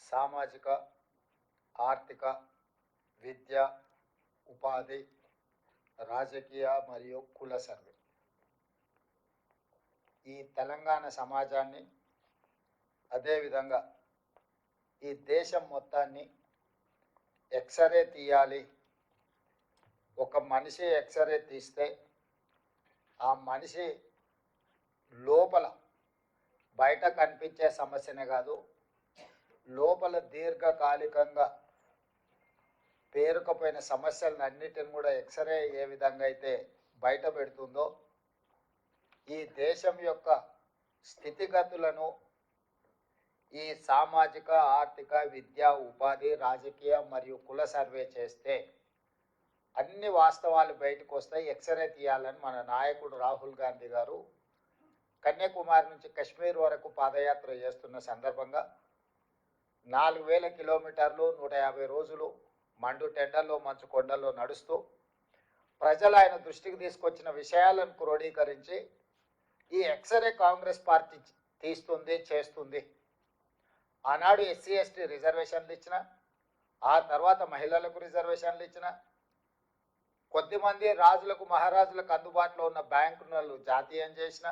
సామాజిక, ఆర్థిక, విద్య, ఉపాధి, రాజకీయ మరియు కుల సర్వే ఈ తెలంగాణ సమాజాన్ని, అదేవిధంగా ఈ దేశం మొత్తాన్ని ఎక్స్రే తీయాలి. ఒక మనిషి ఎక్స్రే తీస్తే ఆ మనిషి లోపల బయట కనిపించే సమస్యనే కాదు, లోపల దీర్ఘకాలికంగా పేరుకుపోయిన సమస్యలన్నిటిని కూడా ఎక్స్రే ఏ విధంగా అయితే బయట పెడుతుందో, ఈ దేశం యొక్క స్థితిగతులను ఈ సామాజిక, ఆర్థిక, విద్య, ఉపాధి, రాజకీయ మరియు కుల సర్వే చేస్తే అన్ని వాస్తవాలు బయటకు వస్తాయి. ఎక్స్రే తీయాలని మన నాయకుడు రాహుల్ గాంధీ గారు కన్యాకుమారి నుంచి కశ్మీర్ వరకు పాదయాత్ర చేస్తున్న సందర్భంగా 4000 కిలోమీటర్లు 150 రోజులు మండు టెండల్లో మంచు కొండల్లో నడుస్తూ ప్రజలు ఆయన దృష్టికి తీసుకొచ్చిన విషయాలను క్రోడీకరించి ఈ ఎక్స్రే కాంగ్రెస్ పార్టీ తీస్తుంది, చేస్తుంది. ఆనాడు ఎస్సీ ఎస్టీ రిజర్వేషన్లు ఇచ్చిన, ఆ తర్వాత మహిళలకు రిజర్వేషన్లు ఇచ్చిన, కొద్దిమంది రాజులకు మహారాజులకు అందుబాటులో ఉన్న బ్యాంకులను జాతీయం చేసిన,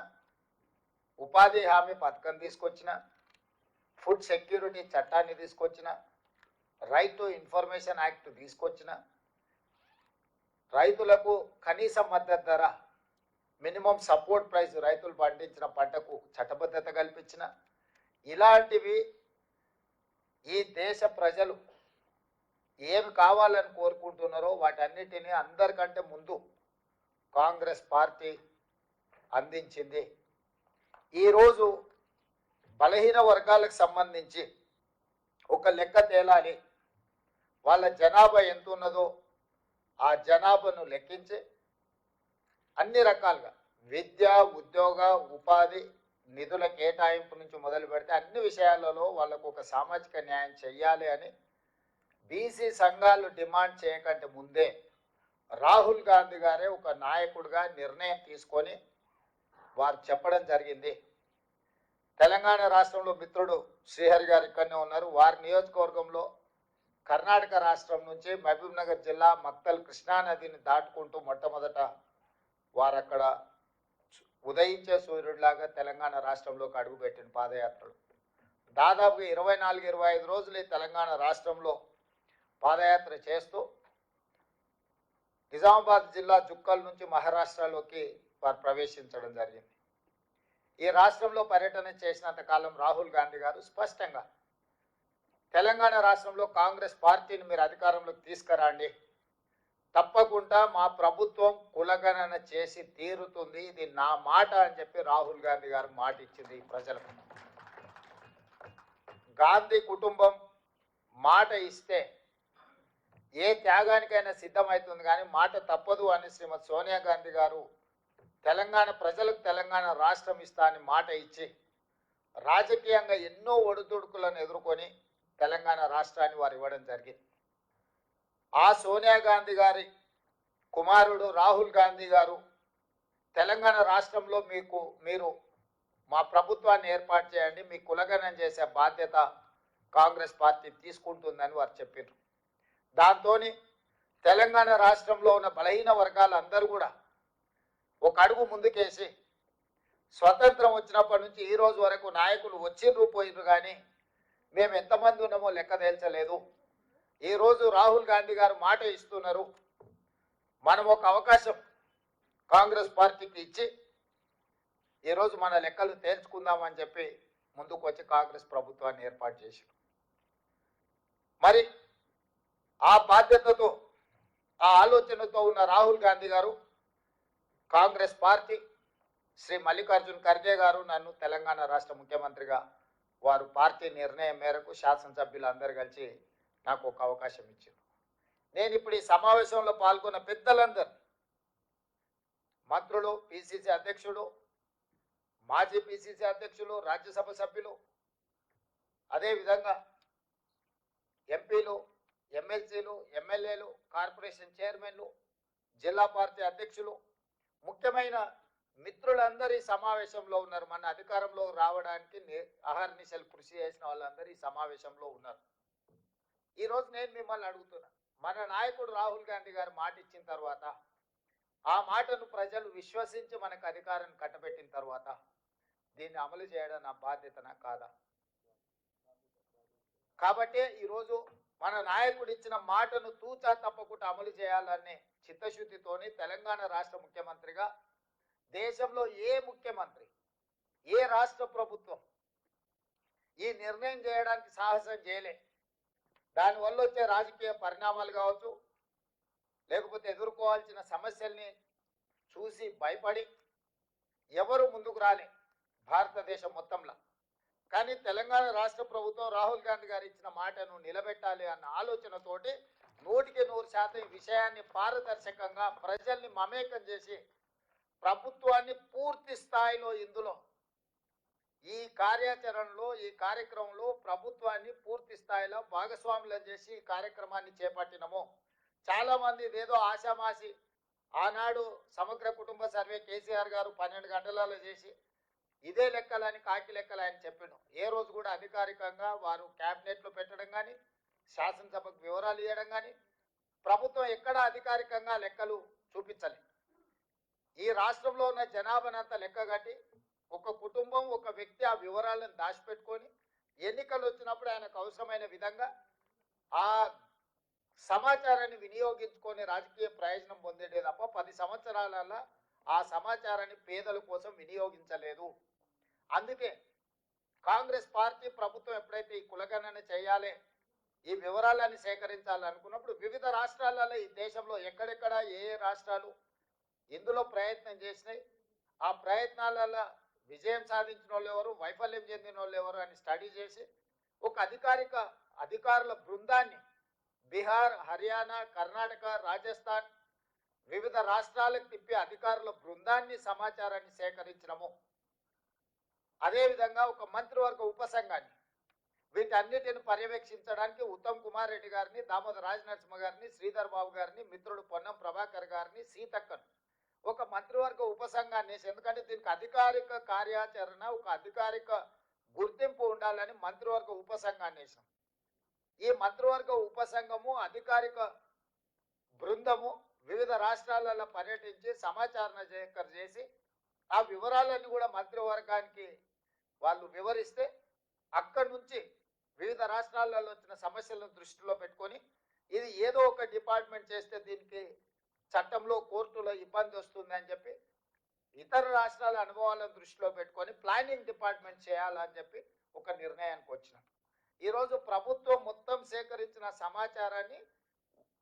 ఉపాధి హామీ పథకం తీసుకొచ్చిన, ఫుడ్ సెక్యూరిటీ చట్టాన్ని తీసుకొచ్చిన, రైట్ టు ఇన్ఫర్మేషన్ యాక్ట్ తీసుకొచ్చిన, రైతులకు కనీస మద్దతు ధర మినిమం సపోర్ట్ ప్రైస్ రైతులు పండించిన పంటకు చట్టబద్ధత కల్పించిన, ఇలాంటివి ఈ దేశ ప్రజలు ఏమి కావాలని కోరుకుంటున్నారో వాటన్నిటినీ అందరికంటే ముందు కాంగ్రెస్ పార్టీ అందించింది. ఈరోజు బలహీన వర్గాలకు సంబంధించి ఒక లెక్క తేలాలి. వాళ్ళ జనాభా ఎంత ఉన్నదో ఆ జనాభాను లెక్కించి అన్ని రకాలుగా విద్య, ఉద్యోగ, ఉపాధి, నిధుల కేటాయింపు నుంచి మొదలు పెడితే అన్ని విషయాలలో వాళ్ళకు ఒక సామాజిక న్యాయం చెయ్యాలి అని బీసీ సంఘాలు డిమాండ్ చేయకంటే ముందే రాహుల్ గాంధీ గారే ఒక నాయకుడిగా నిర్ణయం తీసుకొని వారు చెప్పడం జరిగింది. తెలంగాణ రాష్ట్రంలో మిత్రుడు శ్రీహరి గారు ఇక్కడనే ఉన్నారు. వారి నియోజకవర్గంలో కర్ణాటక రాష్ట్రం నుంచి మహబూబ్ నగర్ జిల్లా మక్తల్ కృష్ణానదిని దాటుకుంటూ మొట్టమొదట వారు అక్కడ ఉదయించే సూర్యుడిలాగా తెలంగాణ రాష్ట్రంలోకి అడుగుపెట్టిన పాదయాత్రలు దాదాపుగా 24-25 రోజులు ఈ తెలంగాణ రాష్ట్రంలో పాదయాత్ర చేస్తూ నిజామాబాద్ జిల్లా జుక్కల్ నుంచి మహారాష్ట్రలోకి వారు ప్రవేశించడం జరిగింది. ఈ రాష్ట్రంలో పర్యటన చేసినంత కాలం రాహుల్ గాంధీ గారు స్పష్టంగా తెలంగాణ రాష్ట్రంలో కాంగ్రెస్ పార్టీని మీరు అధికారంలోకి తీసుకురండి, తప్పకుండా మా ప్రభుత్వం కులగణన చేసి తీరుతుంది, ఇది నా మాట అని చెప్పి రాహుల్ గాంధీ గారు మాట ఇచ్చింది ప్రజలకు. గాంధీ కుటుంబం మాట ఇస్తే ఏ త్యాగానికైనా సిద్ధమవుతుంది, కానీ మాట తప్పదు అని శ్రీమతి సోనియా గాంధీ గారు తెలంగాణ ప్రజలకు తెలంగాణ రాష్ట్రం ఇస్తా అని మాట ఇచ్చి రాజకీయంగా ఎన్నో ఒడిదుడుకులను ఎదుర్కొని తెలంగాణ రాష్ట్రాన్ని వారు ఇవ్వడం జరిగింది. ఆ సోనియా గాంధీ గారి కుమారుడు రాహుల్ గాంధీ గారు తెలంగాణ రాష్ట్రంలో మీరు మా ప్రభుత్వాన్ని ఏర్పాటు చేయండి, మీ కులగణన చేసే బాధ్యత కాంగ్రెస్ పార్టీ తీసుకుంటుందని వారు చెప్పారు. దాంతో తెలంగాణ రాష్ట్రంలో ఉన్న బలహీన వర్గాలు అందరూ కూడా ఒక అడుగు ముందుకేసి స్వతంత్రం వచ్చినప్పటి నుంచి ఈ రోజు వరకు నాయకులు వచ్చిర్రు పోయిర్రు, కానీ మేము ఎంతమంది ఉన్నామో లెక్క తేల్చలేదు. ఈరోజు రాహుల్ గాంధీ గారు మాట ఇస్తున్నారు, మనం ఒక అవకాశం కాంగ్రెస్ పార్టీకి ఇచ్చి ఈరోజు మన లెక్కలు తేల్చుకుందామని చెప్పి ముందుకు వచ్చి కాంగ్రెస్ ప్రభుత్వాన్ని ఏర్పాటు చేశారు. మరి ఆ బాధ్యతతో, ఆ ఆలోచనతో ఉన్న రాహుల్ గాంధీ గారు, కాంగ్రెస్ పార్టీ శ్రీ మల్లికార్జున్ ఖర్గే గారు నన్ను తెలంగాణ రాష్ట్ర ముఖ్యమంత్రిగా వారు పార్టీ నిర్ణయం మేరకు శాసనసభ్యులు అందరూ కలిసి నాకు ఒక అవకాశం ఇచ్చారు. నేను ఇప్పుడు ఈ సమావేశంలో పాల్గొన్న పెద్దలందరూ, మంత్రులు, పిసిసి అధ్యక్షుడు, మాజీ పిసిసి అధ్యక్షులు, రాజ్యసభ సభ్యులు, అదేవిధంగా ఎంపీలు, ఎమ్మెల్సీలు, ఎమ్మెల్యేలు, కార్పొరేషన్ చైర్మన్లు, జిల్లా పార్టీ అధ్యక్షులు, ముఖ్యమైన మిత్రులందరూ ఈ సమావేశంలో ఉన్నారు. మన అధికారంలో రావడానికి అహర్నిశలు కృషి చేసిన వాళ్ళందరూ ఈ సమావేశంలో ఉన్నారు. ఈరోజు నేను మిమ్మల్ని అడుగుతున్నా, మన నాయకుడు రాహుల్ గాంధీ గారు మాట ఇచ్చిన తర్వాత, ఆ మాటను ప్రజలు విశ్వసించి మనకు అధికారాన్ని కట్టబెట్టిన తర్వాత దీన్ని అమలు చేయడం నా బాధ్యతనా కాదా? కాబట్టి ఈరోజు మన నాయకుడు ఇచ్చిన మాటను తూచా తప్పకుండా అమలు చేయాలనే చిత్తశుద్ధితోని తెలంగాణ రాష్ట్ర ముఖ్యమంత్రిగా దేశంలో ఏ ముఖ్యమంత్రి, ఏ రాష్ట్ర ప్రభుత్వం ఈ నిర్ణయం చేయడానికి సాహసం చేయలే. దానివల్ల వచ్చే రాజకీయ పరిణామాలు కావచ్చు, లేకపోతే ఎదుర్కోవాల్సిన సమస్యల్ని చూసి భయపడి ఎవరు ముందుకు రాలే భారతదేశం మొత్తంలో. కానీ తెలంగాణ రాష్ట్ర ప్రభుత్వం రాహుల్ గాంధీ గారు ఇచ్చిన మాటను నిలబెట్టాలి అన్న ఆలోచనతోటి 100% ఈ విషయాన్ని పారదర్శకంగా ప్రజల్ని మమేకం చేసి ప్రభుత్వాన్ని పూర్తి స్థాయిలో ఇందులో ఈ కార్యాచరణలో ఈ కార్యక్రమంలో ప్రభుత్వాన్ని పూర్తి స్థాయిలో భాగస్వాములను చేసి ఈ కార్యక్రమాన్ని చేపట్టినము. చాలా మంది ఇదేదో ఆశామాసి ఆనాడు సమగ్ర కుటుంబ సర్వే కేసీఆర్ గారు 12 గంటలలో చేసి ఇదే లెక్కలని కాకి లెక్కలు ఆయన చెప్పాను. ఏ రోజు కూడా అధికారికంగా వారు క్యాబినెట్లో పెట్టడం కానీ శాసనసభకు వివరాలు ఇవ్వడం కానీ ప్రభుత్వం ఎక్కడ అధికారికంగా లెక్కలు చూపించలే. ఈ రాష్ట్రంలో ఉన్న జనాభానంతా లెక్క కట్టి ఒక కుటుంబం ఒక వ్యక్తి ఆ వివరాలను దాచిపెట్టుకొని ఎన్నికలు వచ్చినప్పుడు ఆయనకు అవసరమైన విధంగా ఆ సమాచారాన్ని వినియోగించుకొని రాజకీయ ప్రయోజనం పొందేదే తప్ప 10 సంవత్సరాలలో ఆ సమాచారాన్ని పేదల కోసం వినియోగించలేదు. అందుకే కాంగ్రెస్ పార్టీ ప్రభుత్వం ఎప్పుడైతే ఈ కులగణన చేయాలి, ఈ వివరాలను సేకరించాలనుకున్నప్పుడు వివిధ రాష్ట్రాలలో ఈ దేశంలో ఎక్కడెక్కడ ఏ రాష్ట్రాలు ఇందులో ప్రయత్నం చేసినాయి, ఆ ప్రయత్నాలలో విజయం సాధించిన వాళ్ళు ఎవరు, వైఫల్యం చెందిన వాళ్ళు ఎవరు అని స్టడీ చేసి ఒక అధికారుల బృందాన్ని బీహార్, హర్యానా, కర్ణాటక, రాజస్థాన్ వివిధ రాష్ట్రాలకు తిప్పి అధికారుల బృందాన్ని సమాచారాన్ని సేకరించడము. అదేవిధంగా ఒక మంత్రివర్గ ఉపసంఘాన్ని వీటన్నిటిని పర్యవేక్షించడానికి ఉత్తమ్ కుమార్ రెడ్డి గారిని, దామోదర్ రాజనరసింహ గారిని, శ్రీధర్ బాబు గారిని, మిత్రుడు పొన్నం ప్రభాకర్ గారిని, సీతక్కను ఒక మంత్రివర్గ ఉపసంఘాన్ని వేసి, ఎందుకంటే దీనికి అధికారిక కార్యాచరణ ఒక అధికారిక గుర్తింపు ఉండాలని మంత్రివర్గ ఉపసంఘాన్ని వేసాం. ఈ మంత్రివర్గ ఉపసంఘము అధికారిక బృందము వివిధ రాష్ట్రాలలో పర్యటించి సమాచారణ సేకరణ చేసి ఆ వివరాలన్నీ కూడా మంత్రివర్గానికి వాళ్ళు వివరిస్తే అక్కడి నుంచి వివిధ రాష్ట్రాలలో వచ్చిన సమస్యలను దృష్టిలో పెట్టుకొని ఇది ఏదో ఒక డిపార్ట్మెంట్ చేస్తే దీనికి చట్టంలో కోర్టులో ఇబ్బంది వస్తుంది అని చెప్పి ఇతర రాష్ట్రాల అనుభవాలను దృష్టిలో పెట్టుకొని ప్లానింగ్ డిపార్ట్మెంట్ చేయాలని చెప్పి ఒక నిర్ణయానికి వచ్చినాం. ఈరోజు ప్రభుత్వం మొత్తం సేకరించిన సమాచారాన్ని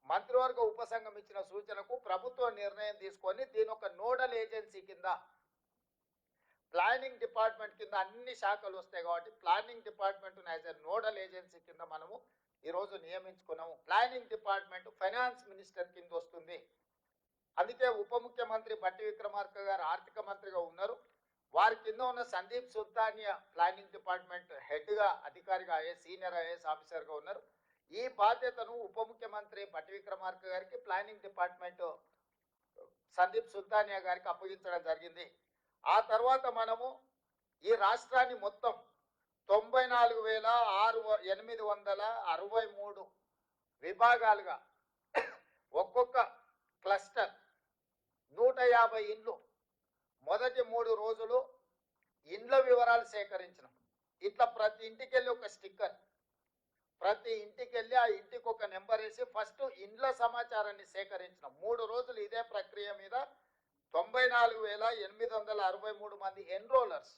మంత్రివర్గ ఉపసంఘం ఇచ్చిన సూచనకు ప్రభుత్వం నిర్ణయం తీసుకొని దీని ఒక నోడల్ ఏజెన్సీ కింద ప్లానింగ్ డిపార్ట్మెంట్ కింద అన్ని శాఖలు వస్తాయి కాబట్టి planning department as a nodal agency కింద మనము ఈరోజు నియమించుకున్నాము. ప్లానింగ్ డిపార్ట్మెంట్ ఫైనాన్స్ మినిస్టర్ కింద వస్తుంది. అందుకే ఉప ముఖ్యమంత్రి బట్టి విక్రమార్క గారు ఆర్థిక మంత్రిగా ఉన్నారు. వారి కింద ఉన్న సందీప్ సుల్తానియా ప్లానింగ్ డిపార్ట్మెంట్ హెడ్గా అధికారిగా సీనియర్ ఐఏఎస్ ఆఫీసర్గా ఉన్నారు. ఈ బాధ్యతను ఉప ముఖ్యమంత్రి బట్టి విక్రమార్క గారికి ప్లానింగ్ డిపార్ట్మెంట్ సందీప్ సుల్తానియా గారికి అప్పగించడం జరిగింది. ఆ తర్వాత మనము ఈ రాష్ట్రాన్ని మొత్తం 94,863 విభాగాలుగా ఒక్కొక్క క్లస్టర్ 150 ఇండ్లు మొదటి 3 రోజులు ఇండ్ల వివరాలు సేకరించినాం. ఇట్లా ప్రతి ఇంటికి వెళ్ళి ఒక స్టిక్కర్, ప్రతి ఇంటికి వెళ్ళి ఆ ఇంటికి ఒక నెంబర్ వేసి ఫస్ట్ ఇండ్ల సమాచారాన్ని సేకరించినాం. 3 రోజులు ఇదే ప్రక్రియ మీద 94,863 మంది ఎన్రోలర్స్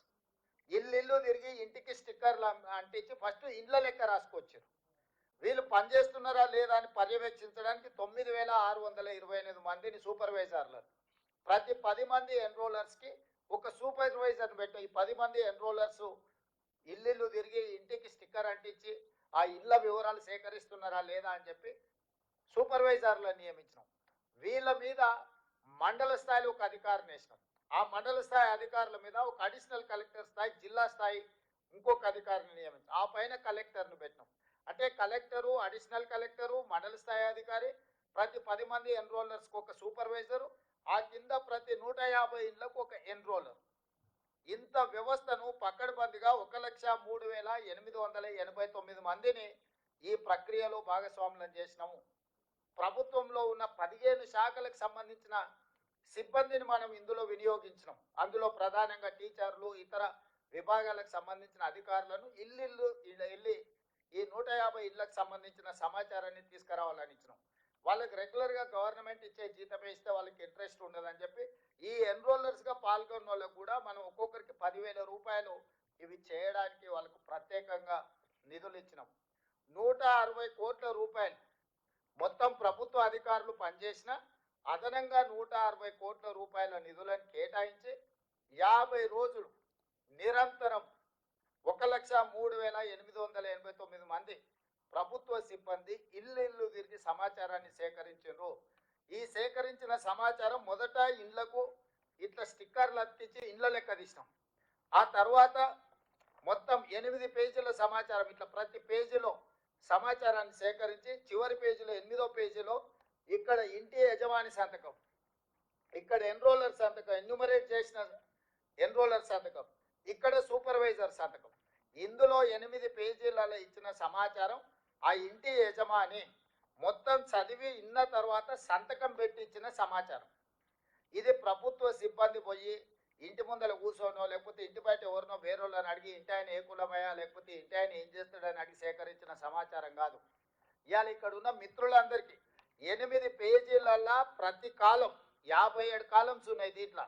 ఇల్లు తిరిగి ఇంటికి స్టిక్కర్లు అంటించి ఫస్ట్ ఇండ్ల లెక్క రాసుకొచ్చారు. వీళ్ళు పనిచేస్తున్నారా లేదా అని పర్యవేక్షించడానికి 9,628 మందిని సూపర్వైజర్లు, ప్రతి 10 మంది ఎన్రోలర్స్కి ఒక సూపర్వైజర్ని పెట్టి ఈ 10 మంది ఎన్రోలర్స్ ఇల్లు తిరిగి ఇంటికి స్టిక్కర్ అంటించి ఆ ఇళ్ళ వివరాలు సేకరిస్తున్నారా లేదా అని చెప్పి సూపర్వైజర్లను నియమించినాం. వీళ్ళ మీద మండల స్థాయిలో ఒక అధికారిని వేసినాం. ఆ మండల స్థాయి అధికారుల మీద ఒక అడిషనల్ కలెక్టర్ స్థాయి, జిల్లా స్థాయి ఇంకొక అధికారిని నియమించాం. ఆ పైన కలెక్టర్ను పెట్టినాం. అంటే కలెక్టరు, అడిషనల్ కలెక్టరు, మండల స్థాయి అధికారి, ప్రతి 10 మంది ఎన్రోలర్స్కి ఒక సూపర్వైజరు, ఆ కింద ప్రతి 150 ఇళ్లకు ఒక ఎన్రోలర్. ఇంత వ్యవస్థను పక్కడబందిగా 1,03,889 మందిని ఈ ప్రక్రియలో భాగస్వాములను చేసినాము. ప్రభుత్వంలో ఉన్న 15 శాఖలకు సంబంధించిన సిబ్బందిని మనం ఇందులో వినియోగించినాం. అందులో ప్రధానంగా టీచర్లు, ఇతర విభాగాలకు సంబంధించిన అధికారులను ఇల్లు వెళ్ళి ఈ 150 ఇళ్లకు సంబంధించిన సమాచారాన్ని తీసుకురావాలని ఇచ్చినాం. వాళ్ళకి రెగ్యులర్గా గవర్నమెంట్ ఇచ్చే జీతం ఇస్తే వాళ్ళకి ఇంట్రెస్ట్ ఉండదని చెప్పి ఈ ఎన్రోలర్స్గా పాల్గొన్న వాళ్ళకు కూడా మనం ఒక్కొక్కరికి 10,000 రూపాయలు ఇవి చేయడానికి వాళ్ళకు ప్రత్యేకంగా నిధులు ఇచ్చినాం. 160 కోట్ల రూపాయలు మొత్తం ప్రభుత్వ అధికారులు పనిచేసిన అదనంగా 160 కోట్ల రూపాయల నిధులను కేటాయించి 50 రోజులు నిరంతరం 1,03,889 మంది ప్రభుత్వ సిబ్బంది ఇల్లు తిరిగి సమాచారాన్ని సేకరించారు. ఈ సేకరించిన సమాచారం మొదట ఇళ్లకు ఇట్లా స్టిక్కర్లు అతికించి ఇళ్ల లెక్క తీసినాం. ఆ తర్వాత మొత్తం 8 పేజీల సమాచారం ఇట్లా ప్రతి పేజీలో సమాచారాన్ని సేకరించి చివరి పేజీలో 8వ పేజీలో ఇక్కడ ఇంటి యజమాని సంతకం, ఇక్కడ ఎన్రోలర్ సంతకం, ఎన్యూమరేట్ చేసిన ఎన్రోలర్ సంతకం, ఇక్కడ సూపర్వైజర్ సంతకం. ఇందులో 8 పేజీలలో ఇచ్చిన సమాచారం ఆ ఇంటి యజమాని మొత్తం చదివి ఇన్న తర్వాత సంతకం పెట్టి ఇచ్చిన సమాచారం. ఇది ప్రభుత్వ సిబ్బంది పోయి ఇంటి ముందర కూర్చోనో లేకపోతే ఇంటి బయట ఎవరినో వేరేళ్ళని అడిగి ఇంటి ఆయన ఏ కులమయ్యా లేకపోతే ఇంటి ఆయన ఏం చేస్తాడని అడిగి సేకరించిన సమాచారం కాదు. ఇవాళ ఇక్కడ ఉన్న మిత్రులందరికీ 8 పేజీలల్లా ప్రతి కాలం 57 కాలమ్స్ ఉన్నాయి. దీంట్లో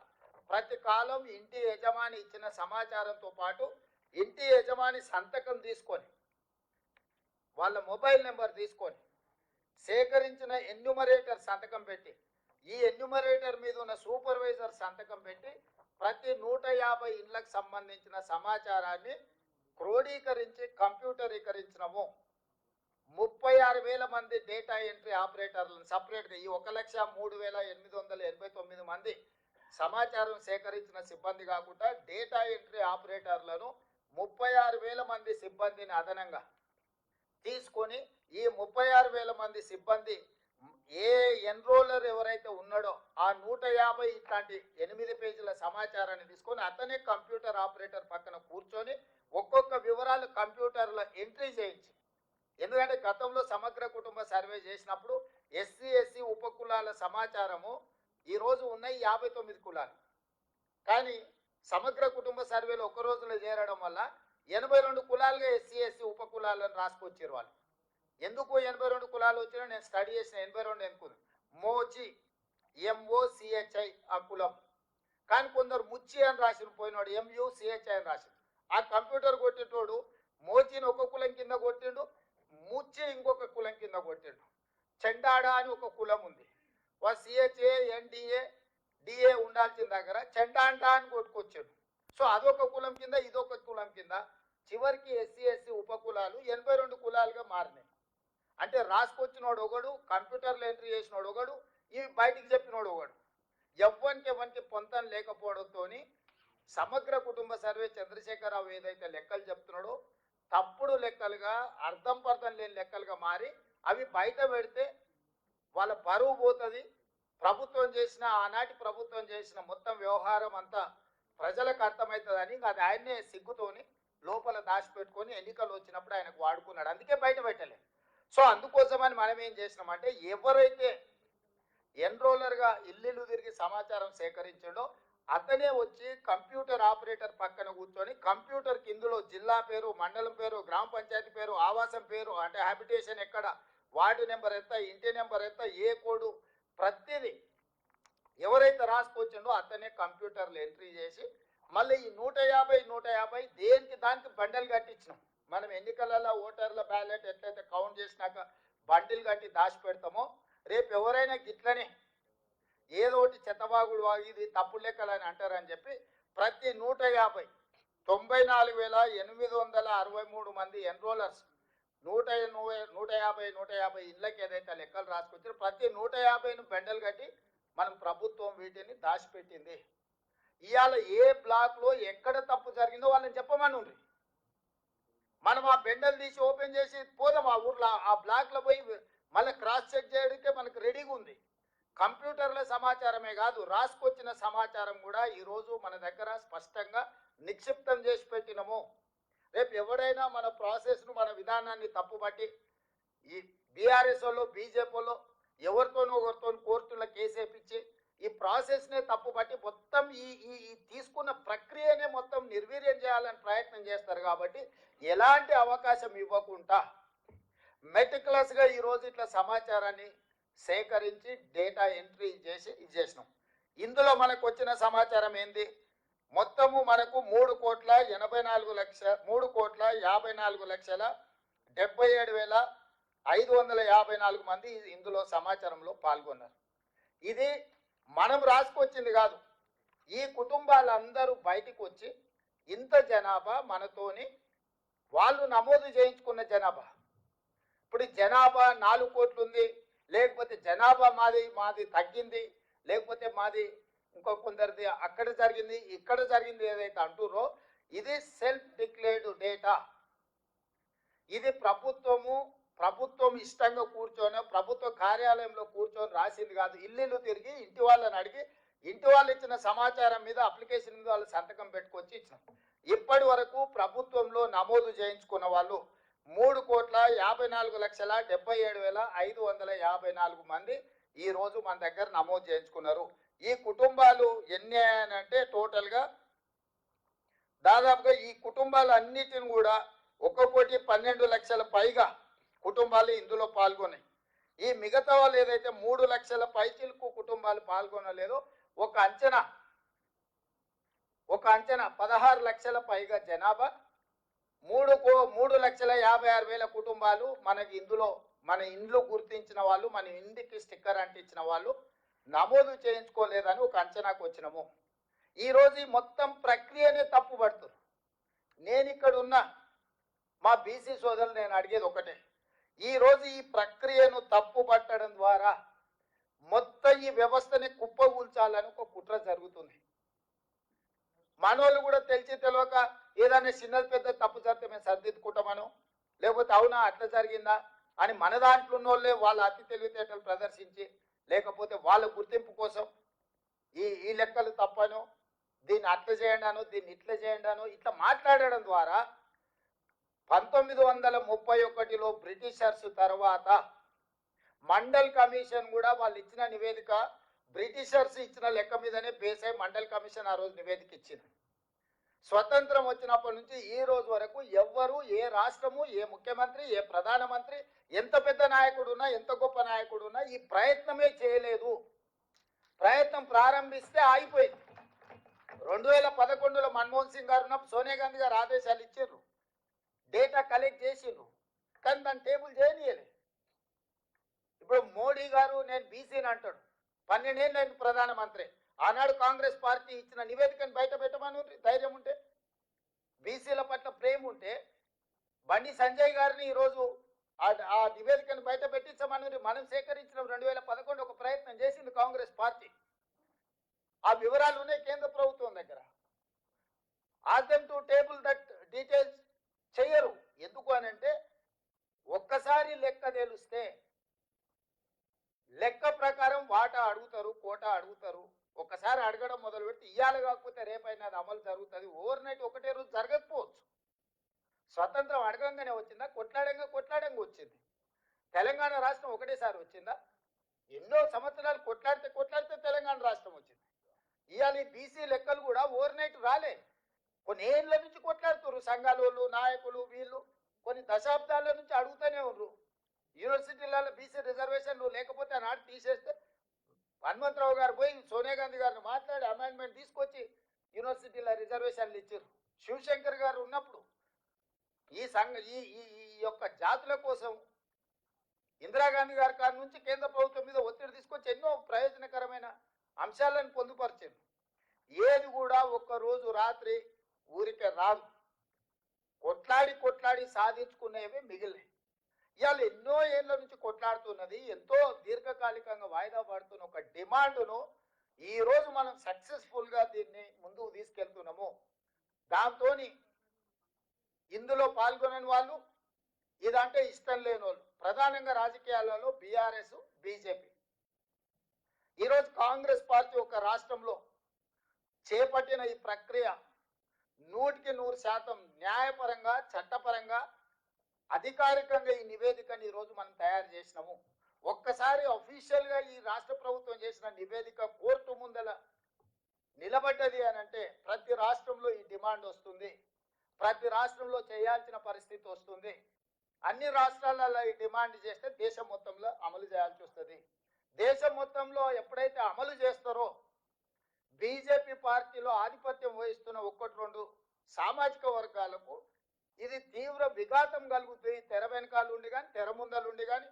ప్రతి కాలం ఇంటి యజమాని ఇచ్చిన సమాచారంతో పాటు ఇంటి యజమాని సంతకం తీసుకొని వాళ్ళ మొబైల్ నెంబర్ తీసుకొని సేకరించిన ఎన్యూమరేటర్ సంతకం పెట్టి ఈ ఎన్యూమరేటర్ మీద ఉన్న సూపర్వైజర్ సంతకం పెట్టి ప్రతి 150 ఇళ్లకు సంబంధించిన సమాచారాన్ని క్రోడీకరించి కంప్యూటరీకరించినము. 36,000 మంది డేటా ఎంట్రీ ఆపరేటర్లను సపరేట్గా ఈ 1,03,889 మంది సమాచారం సేకరించిన సిబ్బంది కాకుండా డేటా ఎంట్రీ ఆపరేటర్లను 36,000 మంది సిబ్బందిని అదనంగా తీసుకొని ఈ 36,000 మంది సిబ్బంది ఏ ఎన్రోలర్ ఎవరైతే ఉన్నాడో ఆ 150 ఇట్లాంటి 8 పేజీల సమాచారాన్ని తీసుకొని అతనే కంప్యూటర్ ఆపరేటర్ పక్కన కూర్చొని ఒక్కొక్క వివరాలు కంప్యూటర్లో ఎంట్రీ చేయించి, ఎందుకంటే గతంలో సమగ్ర కుటుంబ సర్వే చేసినప్పుడు ఎస్సీ ఎస్సీ ఉపకులాల సమాచారము ఈరోజు ఉన్నాయి 59 కులాలు. కానీ సమగ్ర కుటుంబ సర్వేలో ఒక రోజులో చేరడం వల్ల 82 కులాలుగా ఎస్సీ ఎస్సీ ఉపకులాలను రాసుకొచ్చారు వాళ్ళు. ఎందుకు 82 కులాలు వచ్చినా నేను స్టడీ చేసిన 82 ఎందుకుంది. మోచి MOCHI ఆ కులం, కానీ కొందరు ముచ్చి అని రాసిన పోయినాడు MUCHI అని రాసిన. ఆ కంప్యూటర్ కొట్టేటోడు మోచిని ఒక కులం కింద కొట్టిండు, ముచ్చి ఇంకొక కులం కింద కొట్టిండు. చెండాడ అని ఒక కులం ఉంది, CHA NDA DA ఉండాల్సిన దగ్గర చెండాండా అని కొట్టుకొచ్చాడు. సో అదొక కులం కింద ఇదొక కులం కింద చివరికి ఎస్సీ ఎస్సీ ఉపకులాలు 82 కులాలుగా మారినాయి. అంటే రాసుకొచ్చినోడు ఒకడు, కంప్యూటర్లో ఎంట్రీ చేసినోడు ఒకడు, ఇవి బయటికి చెప్పినోడు ఒకడు. ఎవరికి పొంతం లేకపోవడంతో సమగ్ర కుటుంబ సర్వే చంద్రశేఖరరావు ఏదైతే లెక్కలు చెప్తున్నాడో తప్పుడు లెక్కలుగా అర్థం పర్థం లేని లెక్కలుగా మారి అవి బయట పెడితే వాళ్ళ పరువు పోతుంది. ప్రభుత్వం చేసిన ఆనాటి ప్రభుత్వం చేసిన మొత్తం వ్యవహారం అంతా ప్రజలకు అర్థమవుతుందని అది ఆయన్నే సిగ్గుతోని లోపల దాచిపెట్టుకొని ఎన్నికలు వచ్చినప్పుడు ఆయనకు వాడుకున్నాడు. అందుకే బయట పెట్టలే. సో అందుకోసమని మనం ఏం చేసినామంటే ఎవరైతే ఎన్రోలర్గా ఇల్లు తిరిగి సమాచారం సేకరించాడో అతనే వచ్చి కంప్యూటర్ ఆపరేటర్ పక్కన కూర్చొని కంప్యూటర్కి ఇందులో జిల్లా పేరు, మండలం పేరు, గ్రామ పంచాయతీ పేరు, ఆవాసం పేరు, అంటే హ్యాబిటేషన్ ఎక్కడ, వార్డు నెంబర్ ఎంత, ఇంటి నెంబర్ ఎంత, ఏ కోడు, ప్రతిదీ ఎవరైతే రాసుకొచ్చిండో అతనే కంప్యూటర్లో ఎంట్రీ చేసి మళ్ళీ ఈ 150 దేనికి దానికి బండలు కట్టించినాం. మనం ఎన్నికలలో ఓటర్ల బ్యాలెట్ ఎట్లయితే కౌంట్ చేసినాక బండిల్ కట్టి దాచి పెడతామో రేపు ఎవరైనా గిట్లనే ఏదో ఒకటి చెత్తబాగుడు ఇది తప్పుడు లెక్కలని అంటారని చెప్పి ప్రతి 94,863 మంది ఎన్రోలర్స్ 150 ఇళ్ళకి ఏదైతే లెక్కలు రాసుకొచ్చారో ప్రతి 150ను బెండలు కట్టి మనం ప్రభుత్వం వీటిని దాచిపెట్టింది. ఇవాళ ఏ బ్లాక్లో ఎక్కడ తప్పు జరిగిందో వాళ్ళని చెప్పమని ఉంది. మనం ఆ బెండలు తీసి ఓపెన్ చేసి పోదాం ఆ ఊర్లో ఆ బ్లాక్లో పోయి మళ్ళీ క్రాస్ చెక్ చేయడానికే మనకు రెడీగా ఉంది. కంప్యూటర్ల సమాచారమే కాదు, రాసుకొచ్చిన సమాచారం కూడా ఈరోజు మన దగ్గర స్పష్టంగా నిక్షిప్తం చేసి పెట్టినము. రేపు ఎవడైనా మన ప్రాసెస్ను, మన విధానాన్ని తప్పుపట్టి ఈ బీఆర్ఎస్ వాళ్ళు, బీజేపీ వాళ్ళు ఎవరితోనో ఒకరితో కోర్టులో కేసు వేయించి ఈ ప్రాసెస్నే తప్పుపట్టి మొత్తం ఈ ఈ తీసుకున్న ప్రక్రియనే మొత్తం నిర్వీర్యం చేయాలని ప్రయత్నం చేస్తారు. కాబట్టి ఎలాంటి అవకాశం ఇవ్వకుండా మెటిక్యులస్గా ఈరోజు ఇట్లా సమాచారాన్ని సేకరించి డేటా ఎంట్రీ చేసి చేసినాం. ఇందులో మనకు వచ్చిన సమాచారం ఏంది? మొత్తము మనకు 3,84,74,554 మంది ఇందులో సమాచారంలో పాల్గొన్నారు. ఇది మనం రాసుకొచ్చింది కాదు. ఈ కుటుంబాలందరూ బయటికి వచ్చి ఇంత జనాభా మనతోని వాళ్ళు నమోదు చేయించుకున్న జనాభా. ఇప్పుడు జనాభా 4 కోట్లు ఉంది, లేకపోతే జనాభా మాది తగ్గింది, లేకపోతే మాది ఇంకో కొందరిది అక్కడ జరిగింది ఇక్కడ జరిగింది ఏదైతే అంటురో ఇది సెల్ఫ్ డిక్లేర్డ్ డేటా. ఇది ప్రభుత్వం ఇష్టంగా కూర్చొని ప్రభుత్వ కార్యాలయంలో కూర్చొని రాసింది కాదు. ఇల్లు తిరిగి ఇంటి వాళ్ళని అడిగి ఇంటి వాళ్ళు ఇచ్చిన సమాచారం మీద అప్లికేషన్ మీద వాళ్ళు సంతకం పెట్టుకొచ్చి ఇచ్చినాం. ఇప్పటి వరకు ప్రభుత్వంలో నమోదు చేయించుకున్న వాళ్ళు 3,54,77,554 మంది ఈ రోజు మన దగ్గర నమోదు చేయించుకున్నారు. ఈ కుటుంబాలు ఎన్ని అంటే టోటల్గా దాదాపుగా ఈ కుటుంబాలు అన్నిటిని కూడా 1,12,00,000 పైగా కుటుంబాలు ఇందులో పాల్గొన్నాయి. ఈ మిగతా వాళ్ళు ఏదైతే 3 లక్షల పైచిలకు కుటుంబాలు పాల్గొనలేదో ఒక అంచనా 16 లక్షల పైగా జనాభా, 3,56,000 కుటుంబాలు మనకి ఇందులో మన ఇండ్లు గుర్తించిన వాళ్ళు, మన ఇంటికి స్టిక్కర్ అంటించిన వాళ్ళు నమోదు చేయించుకోలేదని ఒక అంచనాకు వచ్చినాము. ఈరోజు ఈ మొత్తం ప్రక్రియనే తప్పు పడుతున్నారు. నేను ఇక్కడ ఉన్న మా బీసీ సోదరులు నేను అడిగేది ఒకటే, ఈరోజు ఈ ప్రక్రియను తప్పు పట్టడం ద్వారా మొత్తం ఈ వ్యవస్థని కుప్పగూల్చాలని ఒక కుట్ర జరుగుతుంది. మనోళ్ళు కూడా తెలిసి తెలియక ఏదైనా చిన్నది పెద్ద తప్పు జరిగితే మేము సరిదిద్దుకుంటామను, లేకపోతే అవునా అట్లా జరిగిందా అని మన దాంట్లో ఉన్నోళ్ళే వాళ్ళ అతి తెలివితేటలు ప్రదర్శించి, లేకపోతే వాళ్ళ గుర్తింపు కోసం ఈ లెక్కలు తప్పను, దీన్ని అట్లా చేయండాను, దీన్ని ఇట్లా చేయండాను ఇట్లా మాట్లాడడం ద్వారా 1931లో బ్రిటిషర్స్ తర్వాత మండల్ కమిషన్ కూడా వాళ్ళు ఇచ్చిన నివేదిక బ్రిటిషర్స్ ఇచ్చిన లెక్క మీదనే బేస్ అయి మండల్ కమిషన్ ఆ రోజు నివేదిక ఇచ్చింది. స్వతంత్రం వచ్చినప్పటి నుంచి ఈ రోజు వరకు ఎవ్వరు, ఏ రాష్ట్రము, ఏ ముఖ్యమంత్రి, ఏ ప్రధానమంత్రి, ఎంత పెద్ద నాయకుడు ఉన్నా, ఎంత గొప్ప నాయకుడు ఉన్నా ఈ ప్రయత్నమే చేయలేదు. ప్రయత్నం ప్రారంభిస్తే ఆగిపోయింది. 2011లో మన్మోహన్ సింగ్ గారు ఉన్నప్పుడు సోనియా గాంధీ గారు ఆదేశాలు ఇచ్చారు, డేటా కలెక్ట్ చేసిండ్రు, కానీ దాన్ని టేబుల్ చేయనీయలే. ఇప్పుడు మోడీ గారు నేను బీసీని అంటాడు, 12 ఏళ్ళు ఆయన ప్రధానమంత్రి. ఆనాడు కాంగ్రెస్ పార్టీ ఇచ్చిన నివేదికను బయట పెట్టమని ధైర్యం ఉంటే, బీసీల పట్ల ప్రేమ ఉంటే బండి సంజయ్ గారిని ఈరోజు ఆ నివేదికను బయట పెట్టించమని మనం సేకరించిన 2011 ఒక ప్రయత్నం చేసింది కాంగ్రెస్ పార్టీ. ఆ వివరాలు ఉన్నాయి కేంద్ర ప్రభుత్వం దగ్గర. Ask them to table that details చెయ్యరు. ఎందుకు అని అంటే ఒక్కసారి లెక్క తెలిస్తే లెక్క ప్రకారం వాటా అడుగుతారు, కోటా అడుగుతారు. ఒకసారి అడగడం మొదలు పెడితే ఇయ్యాలి కాకపోతే రేపైనా అది అమలు జరుగుతుంది. ఓవర్ నైట్ ఒకటే రోజు జరగకపోవచ్చు. స్వతంత్రం అడగంగానే వచ్చిందా? కొట్లాడంగా వచ్చింది. తెలంగాణ రాష్ట్రం ఒకటేసారి వచ్చిందా? ఎన్నో సంవత్సరాలు కొట్లాడితే తెలంగాణ రాష్ట్రం వచ్చింది. ఇవాళ ఈ బీసీ లెక్కలు కూడా ఓవర్ నైట్ రాలే. కొన్ని ఏళ్ళ నుంచి కొట్లాడుతున్నారు సంఘాలు, నాయకులు, వీళ్ళు కొన్ని దశాబ్దాల నుంచి అడుగుతూనే ఉన్నారు. యూనివర్సిటీలలో బీసీ రిజర్వేషన్లు లేకపోతే ఆనాడు తీసేస్తే హనుమంతరావు గారు పోయి సోనియా గాంధీ గారిని మాట్లాడి అమెండ్మెంట్ తీసుకొచ్చి యూనివర్సిటీల రిజర్వేషన్లు ఇచ్చారు. శివశంకర్ గారు ఉన్నప్పుడు ఈ యొక్క జాతుల కోసం ఇందిరాగాంధీ గారి కాడి నుంచి కేంద్ర ప్రభుత్వం మీద ఒత్తిడి తీసుకొచ్చి ఎన్నో ప్రయోజనకరమైన అంశాలను పొందుపరిచారు. ఏది కూడా ఒక్కరోజు రాత్రి ఊరికే రాదు. కొట్లాడి సాధించుకునేవి మిగిలినాయి. ఇవాళ ఎన్నో ఏళ్ళ నుంచి కొట్లాడుతున్నది, ఎంతో దీర్ఘకాలికంగా వాయిదా పడుతున్న ఒక డిమాండ్ను ఈరోజు మనం సక్సెస్ఫుల్గా దీన్ని ముందుకు తీసుకెళ్తున్నాము. దాంతో ఇందులో పాల్గొనని వాళ్ళు, ఇదంటే ఇష్టం లేని వాళ్ళు, ప్రధానంగా రాజకీయాలలో బీఆర్ఎస్, బీజేపీ ఈరోజు కాంగ్రెస్ పార్టీ ఒక రాష్ట్రంలో చేపట్టిన ఈ ప్రక్రియ 100% న్యాయపరంగా చట్టపరంగా అధికారికంగా ఈ నివేదికని ఈరోజు మనం తయారు చేసినాము. ఒక్కసారి అఫీషియల్ గా ఈ రాష్ట్ర ప్రభుత్వం చేసిన నివేదిక కోర్టు ముందల నిలబడ్డది అని అంటే ప్రతి రాష్ట్రంలో ఈ డిమాండ్ వస్తుంది, ప్రతి రాష్ట్రంలో చేయాల్సిన పరిస్థితి వస్తుంది. అన్ని రాష్ట్రాలలో ఈ డిమాండ్ చేస్తే దేశం మొత్తంలో అమలు చేయాల్సి వస్తుంది. దేశం మొత్తంలో ఎప్పుడైతే అమలు చేస్తారో బీజేపీ పార్టీలో ఆధిపత్యం వహిస్తున్న 1-2 సామాజిక వర్గాలకు ఇది తీవ్ర విఘాతం కలుగుతుంది. తెర వెనకాల ఉండి కానీ తెర ముందలుండి కానీ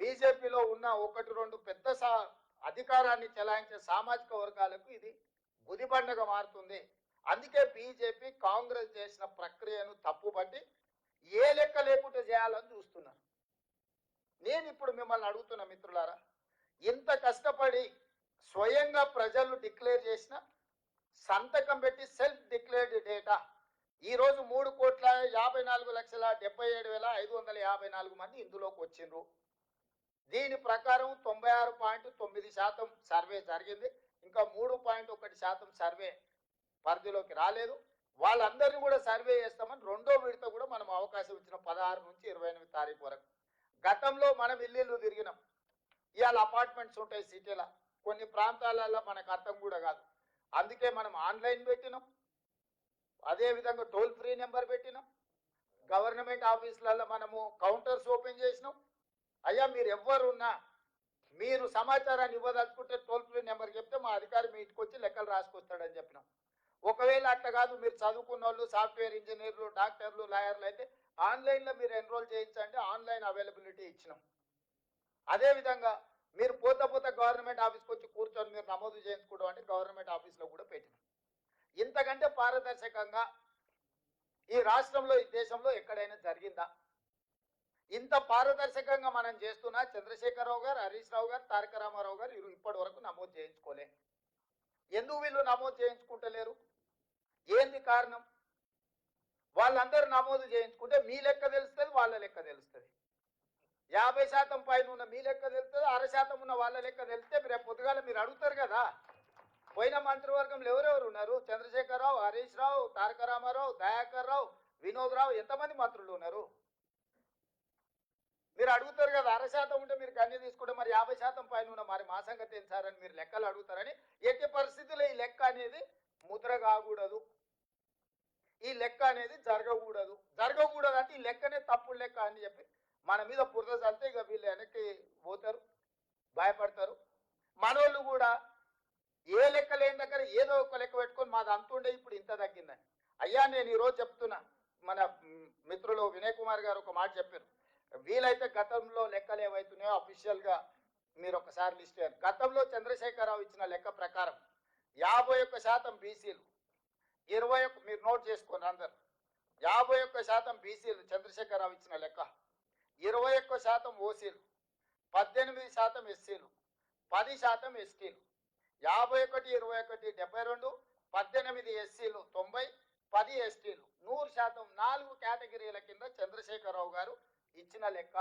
బీజేపీలో ఉన్న 1-2 పెద్ద అధికారాన్ని చెలాయించే సామాజిక వర్గాలకు ఇది గుదిబండగా మారుతుంది. అందుకే బీజేపీ కాంగ్రెస్ చేసిన ప్రక్రియను తప్పుపట్టి ఏ లెక్క లేకుండా చేయాలని చూస్తున్నారు. నేను ఇప్పుడు మిమ్మల్ని అడుగుతున్న మిత్రులారా, ఇంత కష్టపడి స్వయంగా ప్రజలు డిక్లేర్ చేసిన సంతకం పెట్టి సెల్ఫ్ డిక్లేర్డ్ డేటా ఈరోజు 3,54,77,554 మంది ఇందులోకి వచ్చిండ్రు. దీని ప్రకారం 96.9% సర్వే జరిగింది. ఇంకా 3.1% సర్వే పరిధిలోకి రాలేదు. వాళ్ళందరినీ కూడా సర్వే చేస్తామని రెండో విడత కూడా మనం అవకాశం ఇచ్చిన 16 నుంచి 28 తారీఖు వరకు. గతంలో మనం ఇల్లు తిరిగినాం. ఇవాళ అపార్ట్మెంట్స్ ఉంటాయి సిటీలో, కొన్ని ప్రాంతాలలో మనకు అర్థం కూడా కాదు. అందుకే మనం ఆన్లైన్ పెట్టినాం, అదేవిధంగా టోల్ ఫ్రీ నెంబర్ పెట్టినాం, గవర్నమెంట్ ఆఫీసులలో మనము కౌంటర్స్ ఓపెన్ చేసినాం. అయ్యా మీరు ఎవరున్నా మీరు సమాచారాన్ని ఇవ్వదలుచుకుంటే టోల్ ఫ్రీ నెంబర్ చెప్తే మా అధికారి మీ ఇంటికి వచ్చి లెక్కలు రాసుకొస్తాడని చెప్పినాం. ఒకవేళ అట్లా కాదు, మీరు చదువుకున్న వాళ్ళు సాఫ్ట్వేర్ ఇంజనీర్లు డాక్టర్లు లాయర్లు అయితే ఆన్లైన్లో మీరు ఎన్రోల్ చేయించండి, ఆన్లైన్ అవైలబిలిటీ ఇచ్చినాం. అదేవిధంగా మీరు పోతా గవర్నమెంట్ ఆఫీస్కి వచ్చి కూర్చొని మీరు నమోదు చేయించుకోవడం అంటే గవర్నమెంట్ ఆఫీస్లో కూడా పెట్టినాం. ఇంతకంటే పారదర్శకంగా ఈ రాష్ట్రంలో ఈ దేశంలో ఎక్కడైనా జరిగిందా? ఇంత పారదర్శకంగా మనం చేస్తున్నా చంద్రశేఖరరావు గారు, హరీష్ రావు గారు, తారక రామారావు గారు ఇప్పటి వరకు నమోదు చేయించుకోలే. ఎందుకు వీళ్ళు నమోదు చేయించుకుంటలేరు? ఏంది కారణం? వాళ్ళందరూ నమోదు చేయించుకుంటే మీ లెక్క తెలుస్తుంది, వాళ్ళ లెక్క తెలుస్తుంది. 50% పైన ఉన్న మీ లెక్క తెలుస్తుంది, 6% ఉన్న వాళ్ళ లెక్క తెలిస్తే రేపు పొద్దుగాల మీరు అడుగుతారు కదా, పోయిన మంత్రివర్గంలో ఎవరెవరు ఉన్నారు? చంద్రశేఖరరావు, హరీష్ రావు, తారక రామారావు, దయాకర్ రావు, వినోద్ రావు, ఎంతమంది మంత్రులు ఉన్నారు? మీరు అడుగుతారు కదా. 6% ఉంటే మీరు కన్య తీసుకుంటే మరి 50% పైన ఉన్న మరి మా సంగతి తెలుసారని మీరు లెక్కలు అడుగుతారని. ఎట్టి పరిస్థితుల్లో ఈ లెక్క అనేది ముద్ర కాకూడదు, ఈ లెక్క అనేది జరగకూడదు అంటే ఈ లెక్కనే తప్పుడు లెక్క అని చెప్పి మన మీద బురద చల్లితే ఇక వీళ్ళు వెనక్కి పోతారు, భయపడతారు. మనోళ్ళు కూడా ఏ లెక్క లేని దగ్గర ఏదో ఒక లెక్క పెట్టుకొని మాది అంతుండే ఇప్పుడు ఇంత తగ్గిందని. అయ్యా నేను ఈరోజు చెప్తున్నా, మన మిత్రులు వినయ్ కుమార్ గారు ఒక మాట చెప్పారు, వీలైతే గతంలో లెక్కలు ఏవైతున్నాయో అఫీషియల్గా మీరు ఒకసారి లిస్ట్ చేయాలి. గతంలో చంద్రశేఖరరావు ఇచ్చిన లెక్క ప్రకారం 51% బీసీలు, 21 మీరు నోట్ చేసుకోండి అందరు, 51% బీసీలు చంద్రశేఖరరావు ఇచ్చిన లెక్క, 21% ఓసీలు, 18% ఎస్సీలు, 10% ఎస్టీలు, 51, 21, 72, 18 ఎస్సీలు, 90, 10 ఎస్టీలు, 100%. 4 కేటగిరీల కింద చంద్రశేఖరరావు గారు ఇచ్చిన లెక్క.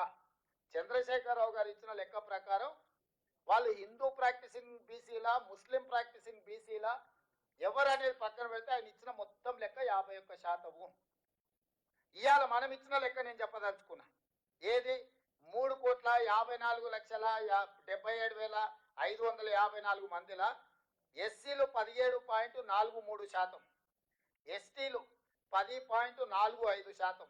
చంద్రశేఖరరావు గారు ఇచ్చిన లెక్క ప్రకారం వాళ్ళు హిందూ ప్రాక్టీసింగ్ బీసీలా, ముస్లిం ప్రాక్టీసింగ్ బీసీలా ఎవరనేది పక్కన పెడితే ఆయన ఇచ్చిన మొత్తం లెక్క 51%. ఇవాళ మనం ఇచ్చిన లెక్క నేను చెప్పదలుచుకున్నా. ఏది? 3,54,77,554 మందిలా ఎస్సీలు 17.43%, ఎస్టీలు 10.45%,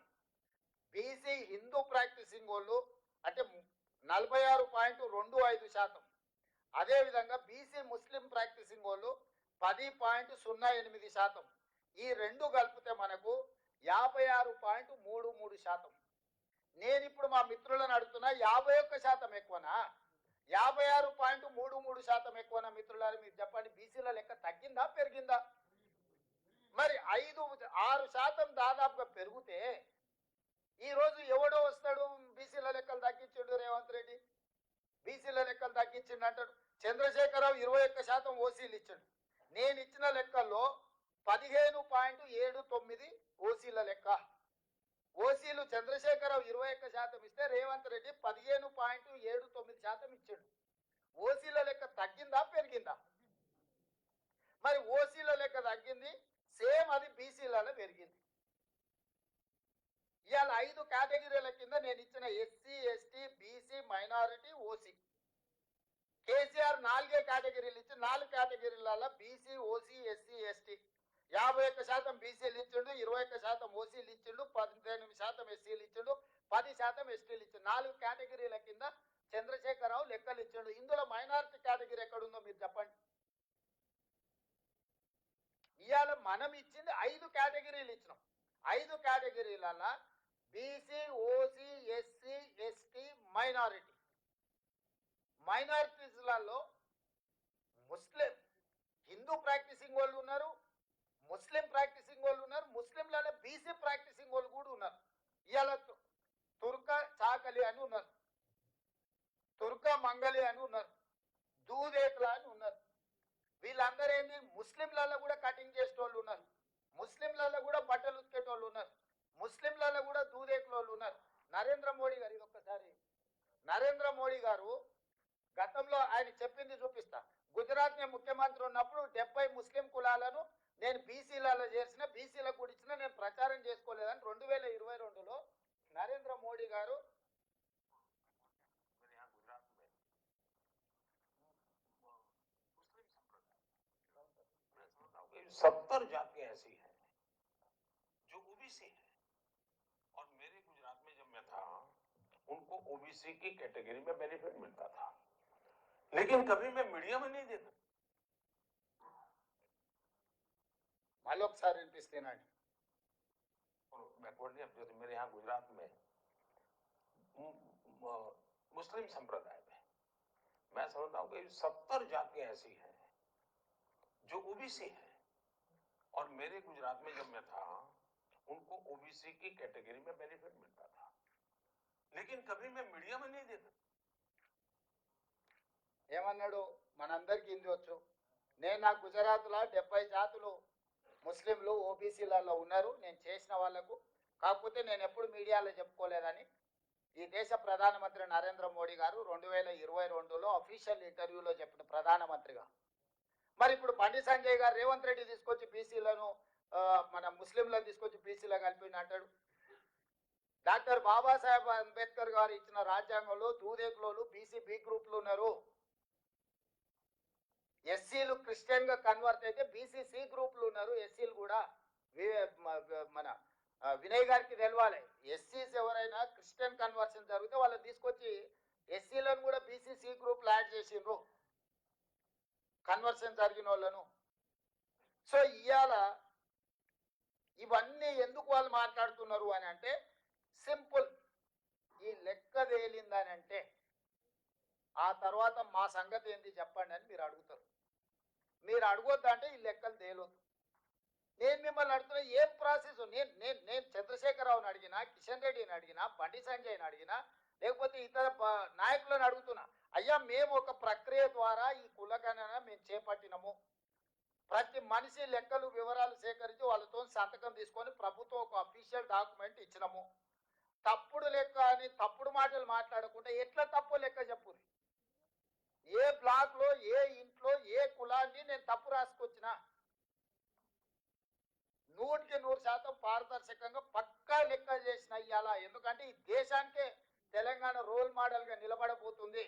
బీసీ హిందూ ప్రాక్టీసింగ్ వాళ్ళు అంటే 46.25%, అదేవిధంగా బీసీ ముస్లిం ప్రాక్టీసింగ్ వాళ్ళు 10.08%. ఈ రెండు కలిపితే మనకు 56.33%. నేను ఇప్పుడు మా మిత్రులను అడుగుతున్నా, 51% ఎక్కువనా 56.33% ఎక్కువనా? మిత్రులారా మీరు చెప్పండి, బీసీల లెక్క తగ్గిందా పెరిగిందా? మరి 5-6% దాదాపుగా పెరిగితే ఈరోజు ఎవడో వస్తాడు బీసీల లెక్కలు తగ్గించిండు రేవంత్ రెడ్డి, బీసీల లెక్కలు తగ్గించిండు అంటాడు. చంద్రశేఖరరావు 21% ఓసీలు ఇచ్చాడు. నేను ఇచ్చిన లెక్కల్లో 15.79 ఓసీల లెక్క. ఓసీలు చంద్రశేఖరరావు 21% ఇస్తే రేవంత్ రెడ్డి 15.79% ఇచ్చాడు. ఓసీల లెక్క తగ్గిందా పెరిగిందా? మరి ఓసీల లెక్క తగ్గింది, సేమ్ అది బీసీలలో పెరిగింది. ఇవాళ 5 కేటగిరీల కింద నేను ఇచ్చిన SC, ST, BC, minority, OC. KCR 4 కేటగిరీలు ఇచ్చి 4 కేటగిరీలలో బీసీ, ఓసీ, ఎస్సీ, ఎస్టీ 51% బీసీలు ఇచ్చిండు, 21% ఓసీలు ఇచ్చిండు, 18% ఎస్సీలు ఇచ్చిండు, 10% ఎస్టీలు ఇచ్చిండు. 4 కేటగిరీల కింద చంద్రశేఖరరావు లెక్కలు ఇచ్చిండు. ఇందులో మైనారిటీ కేటగిరీ ఎక్కడుందో మీరు చెప్పండి. ఇవాళ మనం ఇచ్చింది 5 కేటగిరీలు ఇచ్చినాం. 5 కేటగిరీలలో BC, OC, SC, ST, minority. మైనారిటీస్లలో ముస్లిం, హిందూ ప్రాక్టీసింగ్ వాళ్ళు ఉన్నారు, ముస్లిం ప్రాక్టీసింగ్ వాళ్ళు ఉన్నారు, ముస్లింలలో బీసీ ప్రాక్టీసింగ్ వాళ్ళు కూడా ఉన్నారు. ఇవాళ తుర్క చాకలి అని ఉన్నారు, తుర్క మంగలి అని ఉన్నారు, దూదేకుల అని ఉన్నారు. వీళ్ళందరూ ఏంటి, ముస్లింలలో కూడా కటింగ్ చేసేటోళ్ళు ఉన్నారు, ముస్లింలలో కూడా బట్టలు ఉతికేటోళ్ళు ఉన్నారు, ముస్లింలలో కూడా దూదేకుల వాళ్ళు ఉన్నారు. నరేంద్ర మోడీ గారు, ఇది ఒక్కసారి నరేంద్ర మోడీ గారు గతంలో ఆయన చెప్పింది చూపిస్తా. గుజరాత్ నేను ముఖ్యమంత్రి ఉన్నప్పుడు 70 ముస్లిం కులాలను నేను బీసీలలో చేర్చిన, బీసీలకు కూడా ఇచ్చిన, నేను ప్రచారం చేసుకోలేదని 2022లో నరేంద్ర మోడీ గారు 70 जातियां ऐसी हैं जो ओबीसी है, और मेरे गुजरात में जब मैं था उनको ओबीसी की कैटेगरी में बेनिफिट मिलता था, लेकिन कभी मैं मीडिया में नहीं देखा। మళ్ళొకసారి వినిపిస్తున్నాను. बैकवर्ड नहीं, जैसे मेरे यहाँ गुजरात में मुस्लिम संप्रदाय में मैं समझता हूँ कि 70 जातियां ऐसी हैं जो ओबीसी है, और मेरे गुजरात में जब मैं था उनको ओबीसी की कैटेगरी में बेनिफिट मिलता था, लेकिन कभी मैं मीडिया में नहीं देखा। ఏమన్నాడు, మనందరికీ హిందీ వచ్చు. నేను నా గుజరాత్లో 70 జాతులు ముస్లింలు ఓబీసీలలో ఉన్నారు, నేను చేసిన వాళ్లకు. కాకపోతే నేను ఎప్పుడు మీడియాలో చెప్పుకోలేదని ఈ దేశ ప్రధానమంత్రి నరేంద్ర మోడీ గారు 2022లో అఫీషియల్ ఇంటర్వ్యూలో చెప్పిన ప్రధానమంత్రిగా. మరి ఇప్పుడు బండి సంజయ్ గారు రేవంత్ రెడ్డి తీసుకొచ్చి బీసీలను, మన ముస్లింలను తీసుకొచ్చి బీసీలో కలిపి అంటాడు. డాక్టర్ బాబాసాహెబ్ అంబేద్కర్ గారు ఇచ్చిన రాజ్యాంగంలో దూదేకులోలు బీసీ బి గ్రూప్లు ఉన్నారు. ఎస్సీలు క్రిస్టియన్ గా కన్వర్ట్ అయితే బీసీ సి గ్రూప్లు ఉన్నారు. ఎస్సీలు కూడా మన వినయ్ గారికి తెలవాలి. ఎస్సీస్ ఎవరైనా క్రిస్టియన్ కన్వర్షన్ జరిగితే వాళ్ళని తీసుకొచ్చి ఎస్సీలను కూడా బీసీ సి గ్రూప్లు యాడ్ చేసిండ్రు, కన్వర్షన్ జరిగిన వాళ్ళను. సో ఇవాళ ఇవన్నీ ఎందుకు వాళ్ళు మాట్లాడుతున్నారు అని అంటే సింపుల్, ఈ లెక్క తేలిందని అంటే ఆ తర్వాత మా సంగతి ఏంటి చెప్పండి అని మీరు అడుగుతారు. మీరు అడగొద్దంటే ఈ లెక్కలు తేలొద్దు. నేను మిమ్మల్ని అడుగుతున్నా ఏం ప్రాసెస్. నేను చంద్రశేఖరరావుని అడిగినా, కిషన్ రెడ్డిని అడిగినా, బండి సంజయ్ని అడిగినా, లేకపోతే ఇతర నాయకులను అడుగుతున్నా, అయ్యా మేము ఒక ప్రక్రియ ద్వారా ఈ కులగణన మేము చేపట్టినము, ప్రతి మనిషి లెక్కలు వివరాలు సేకరించి వాళ్ళతో సంతకం తీసుకొని ప్రభుత్వం ఒక అఫీషియల్ డాక్యుమెంట్ ఇచ్చినాము. తప్పుడు లెక్క అని తప్పుడు మాటలు మాట్లాడకుండా ఎట్లా తప్పు లెక్క చెప్పుది. ఏ బ్లాక్ లో, ఏ ఇంట్లో, ఏ కులాన్ని నేను తప్పు రాసుకొచ్చినా 100% పారదర్శకంగా పక్కా లెక్క చేసిన ఇవాళ. ఎందుకంటే ఈ దేశానికే తెలంగాణ రోల్ మోడల్ గా నిలబడబోతుంది.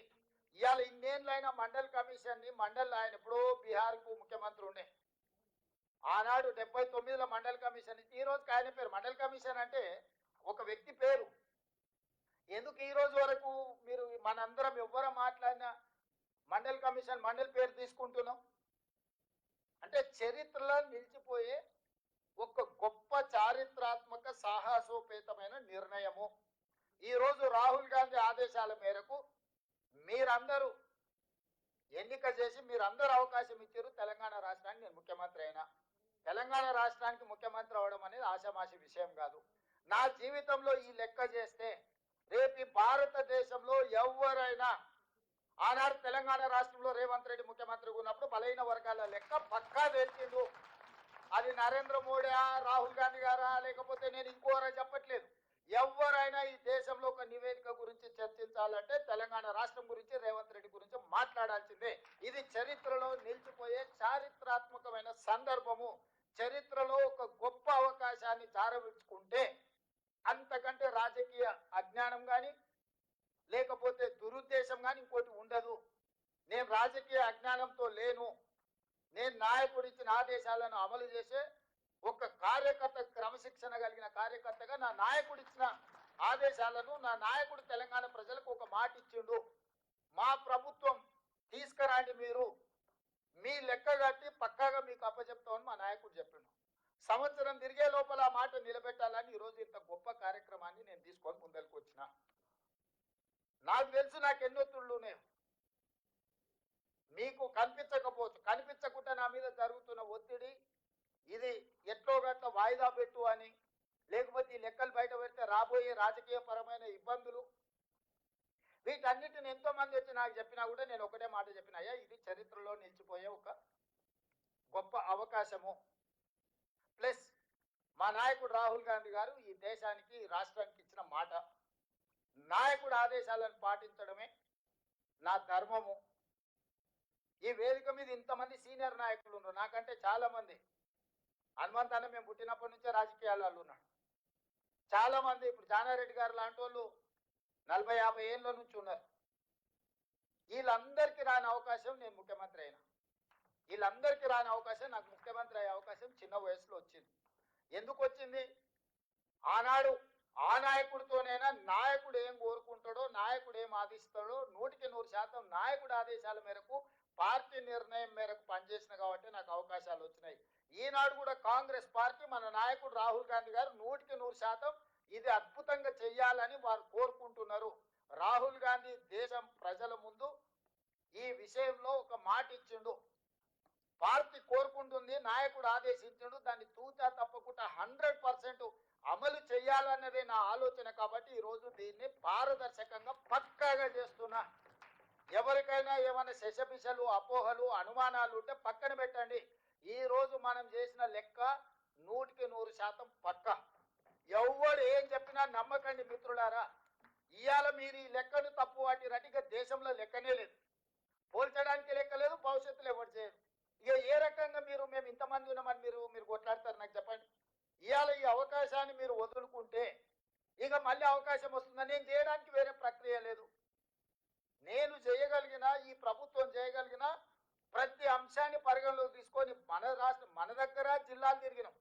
ఇవాళ ఇన్నేళ్ళైనా మండల్ కమిషన్ ని, మండల్ ఆయన ఎప్పుడో బీహార్కు ముఖ్యమంత్రి ఉండే, ఆనాడు 79లో మండల్ కమిషన్ ఇచ్చి ఈ రోజుకి ఆయన పేరు మండల్ కమిషన్ అంటే ఒక వ్యక్తి పేరు. ఎందుకు ఈ రోజు వరకు మీరు మనందరం ఎవ్వరూ మాట్లాడినా మండల్ కమిషన్ మండల్ పేరు తీసుకుంటున్నాం అంటే చరిత్రలో నిలిచిపోయే ఒక గొప్ప చారిత్రాత్మక సాహసోపేతమైన నిర్ణయము. ఈరోజు రాహుల్ గాంధీ ఆదేశాల మేరకు మీరందరూ ఎన్నిక చేసి మీరందరూ అవకాశం ఇచ్చారు తెలంగాణ రాష్ట్రానికి. నేను ముఖ్యమంత్రి అయినా, తెలంగాణ రాష్ట్రానికి ముఖ్యమంత్రి అవడం అనేది ఆషామాషి విషయం కాదు. నా జీవితంలో ఈ లెక్క చేస్తే రేపు భారతదేశంలో ఎవరైనా, ఆనాడు తెలంగాణ రాష్ట్రంలో రేవంత్ రెడ్డి ముఖ్యమంత్రిగా ఉన్నప్పుడు బలైన వర్గాల లెక్క పక్కా తెలిసిండు. అది నరేంద్ర మోడీ, రాహుల్ గాంధీ గారా, లేకపోతే నేను ఇంకోరా చెప్పట్లేదు. ఎవరైనా ఈ దేశంలో ఒక నివేదిక గురించి చర్చించాలంటే తెలంగాణ రాష్ట్రం గురించి రేవంత్ రెడ్డి గురించి మాట్లాడాల్సిందే. ఇది చరిత్రలో నిలిచిపోయే చారిత్రాత్మకమైన సందర్భము. చరిత్రలో ఒక గొప్ప అవకాశాన్ని జారవిడ్చుకుంటే అంతకంటే రాజకీయ అజ్ఞానం కానీ లేకపోతే దురుద్దేశం కానీ ఇంకోటి ఉండదు. నేను రాజకీయ అజ్ఞానంతో లేను. నేను నాయకుడు ఇచ్చిన ఆదేశాలను అమలు చేసే ఒక కార్యకర్త, క్రమశిక్షణ కలిగిన కార్యకర్తగా నా నాయకుడు ఇచ్చిన ఆదేశాలను, నా నాయకుడు తెలంగాణ ప్రజలకు ఒక మాట ఇచ్చిండు. మా ప్రభుత్వం తీసుకురాండి, మీరు మీ లెక్క కట్టి పక్కాగా మీకు అప్పచెప్తామని మా నాయకుడు చెప్పిండు. సంవత్సరం తిరిగే లోపల ఆ మాట నిలబెట్టాలని ఈరోజు ఇంత గొప్ప కార్యక్రమాన్ని నేను తీసుకొని ముందరికి వచ్చిన. నాకు తెలుసు నాకు ఎన్నొత్తుళ్ళు ఉన్నాయి. మీకు కనిపించకపోవచ్చు, కనిపించకుండా నా మీద జరుగుతున్న ఒత్తిడి ఇది ఎట్లో గట్ల వాయిదా పెట్టు అని, లేకపోతే ఈ లెక్కలు బయట పెడితే రాబోయే రాజకీయ పరమైన ఇబ్బందులు, వీటన్నిటిని ఎంతో మంది వచ్చి నాకు చెప్పినా కూడా నేను ఒకటే మాట చెప్పిన, అయ్యా ఇది చరిత్రలో నిలిచిపోయే ఒక గొప్ప అవకాశము. ప్లస్ మా నాయకుడు రాహుల్ గాంధీ గారు ఈ దేశానికి, రాష్ట్రానికి ఇచ్చిన మాట, నాయకుడు ఆదేశాలను పాటించడమే నా ధర్మము. ఈ వేదిక మీద ఇంతమంది సీనియర్ నాయకులు ఉన్నారు, నాకంటే చాలా మంది. హనుమంత్ అన్న మేము పుట్టినప్పటి నుంచే రాజకీయాలలో ఉన్నాడు. చాలా మంది ఇప్పుడు జానారెడ్డి గారు లాంటి వాళ్ళు 40-50 ఏళ్ళ నుంచి ఉన్నారు. వీళ్ళందరికీ రాని అవకాశం నేను ముఖ్యమంత్రి అయినా. వీళ్ళందరికీ రాని అవకాశం నాకు ముఖ్యమంత్రి అయ్యే అవకాశం చిన్న వయసులో వచ్చింది. ఎందుకు వచ్చింది? ఆనాడు ఆ నాయకుడితోనైనా నాయకుడు ఏం కోరుకుంటాడో, నాయకుడు ఏం ఆదిస్తాడో 100% నాయకుడు ఆదేశాల మేరకు, పార్టీ నిర్ణయం మేరకు పనిచేసిన కాబట్టి నాకు అవకాశాలు వచ్చినాయి. ఈనాడు కూడా కాంగ్రెస్ పార్టీ, మన నాయకుడు రాహుల్ గాంధీ గారు 100% ఇది అద్భుతంగా చెయ్యాలని వారు కోరుకుంటున్నారు. రాహుల్ గాంధీ దేశం ప్రజల ముందు ఈ విషయంలో ఒక మాట ఇచ్చిండు. పార్టీ కోరుకుంటుంది, నాయకుడు ఆదేశించిండు, దాన్ని తూచా తప్పకుండా 100% అమలు చేయాలన్నదే నా ఆలోచన. కాబట్టి ఈరోజు దీన్ని పారదర్శకంగా పక్కాగా చేస్తున్నా. ఎవరికైనా ఏమైనా శశపిశలు, అపోహలు, అనుమానాలు ఉంటే పక్కన పెట్టండి. ఈ రోజు మనం చేసిన లెక్క 100% పక్క. ఎవడు ఏం చెప్పినా నమ్మకండి మిత్రులారా. ఇవాళ మీరు ఈ లెక్కను తప్పు వాటి రటిగా దేశంలో లెక్కనే లేదు, పోల్చడానికి లెక్క లేదు, భవిష్యత్తులో ఎవరు చేయరు. ఇక ఏ రకంగా మేము ఇంతమంది ఉన్నామని మీరు కొట్లాడతారు నాకు చెప్పండి. ఇవాళ ఈ అవకాశాన్ని మీరు వదులుకుంటే ఇక మళ్ళీ అవకాశం వస్తుందని నేను చేయడానికి వేరే ప్రక్రియ లేదు. నేను చేయగలిగిన, ఈ ప్రభుత్వం చేయగలిగిన ప్రతి అంశాన్ని పరిగణలోకి తీసుకొని మన దగ్గర జిల్లాలు తిరిగినాం.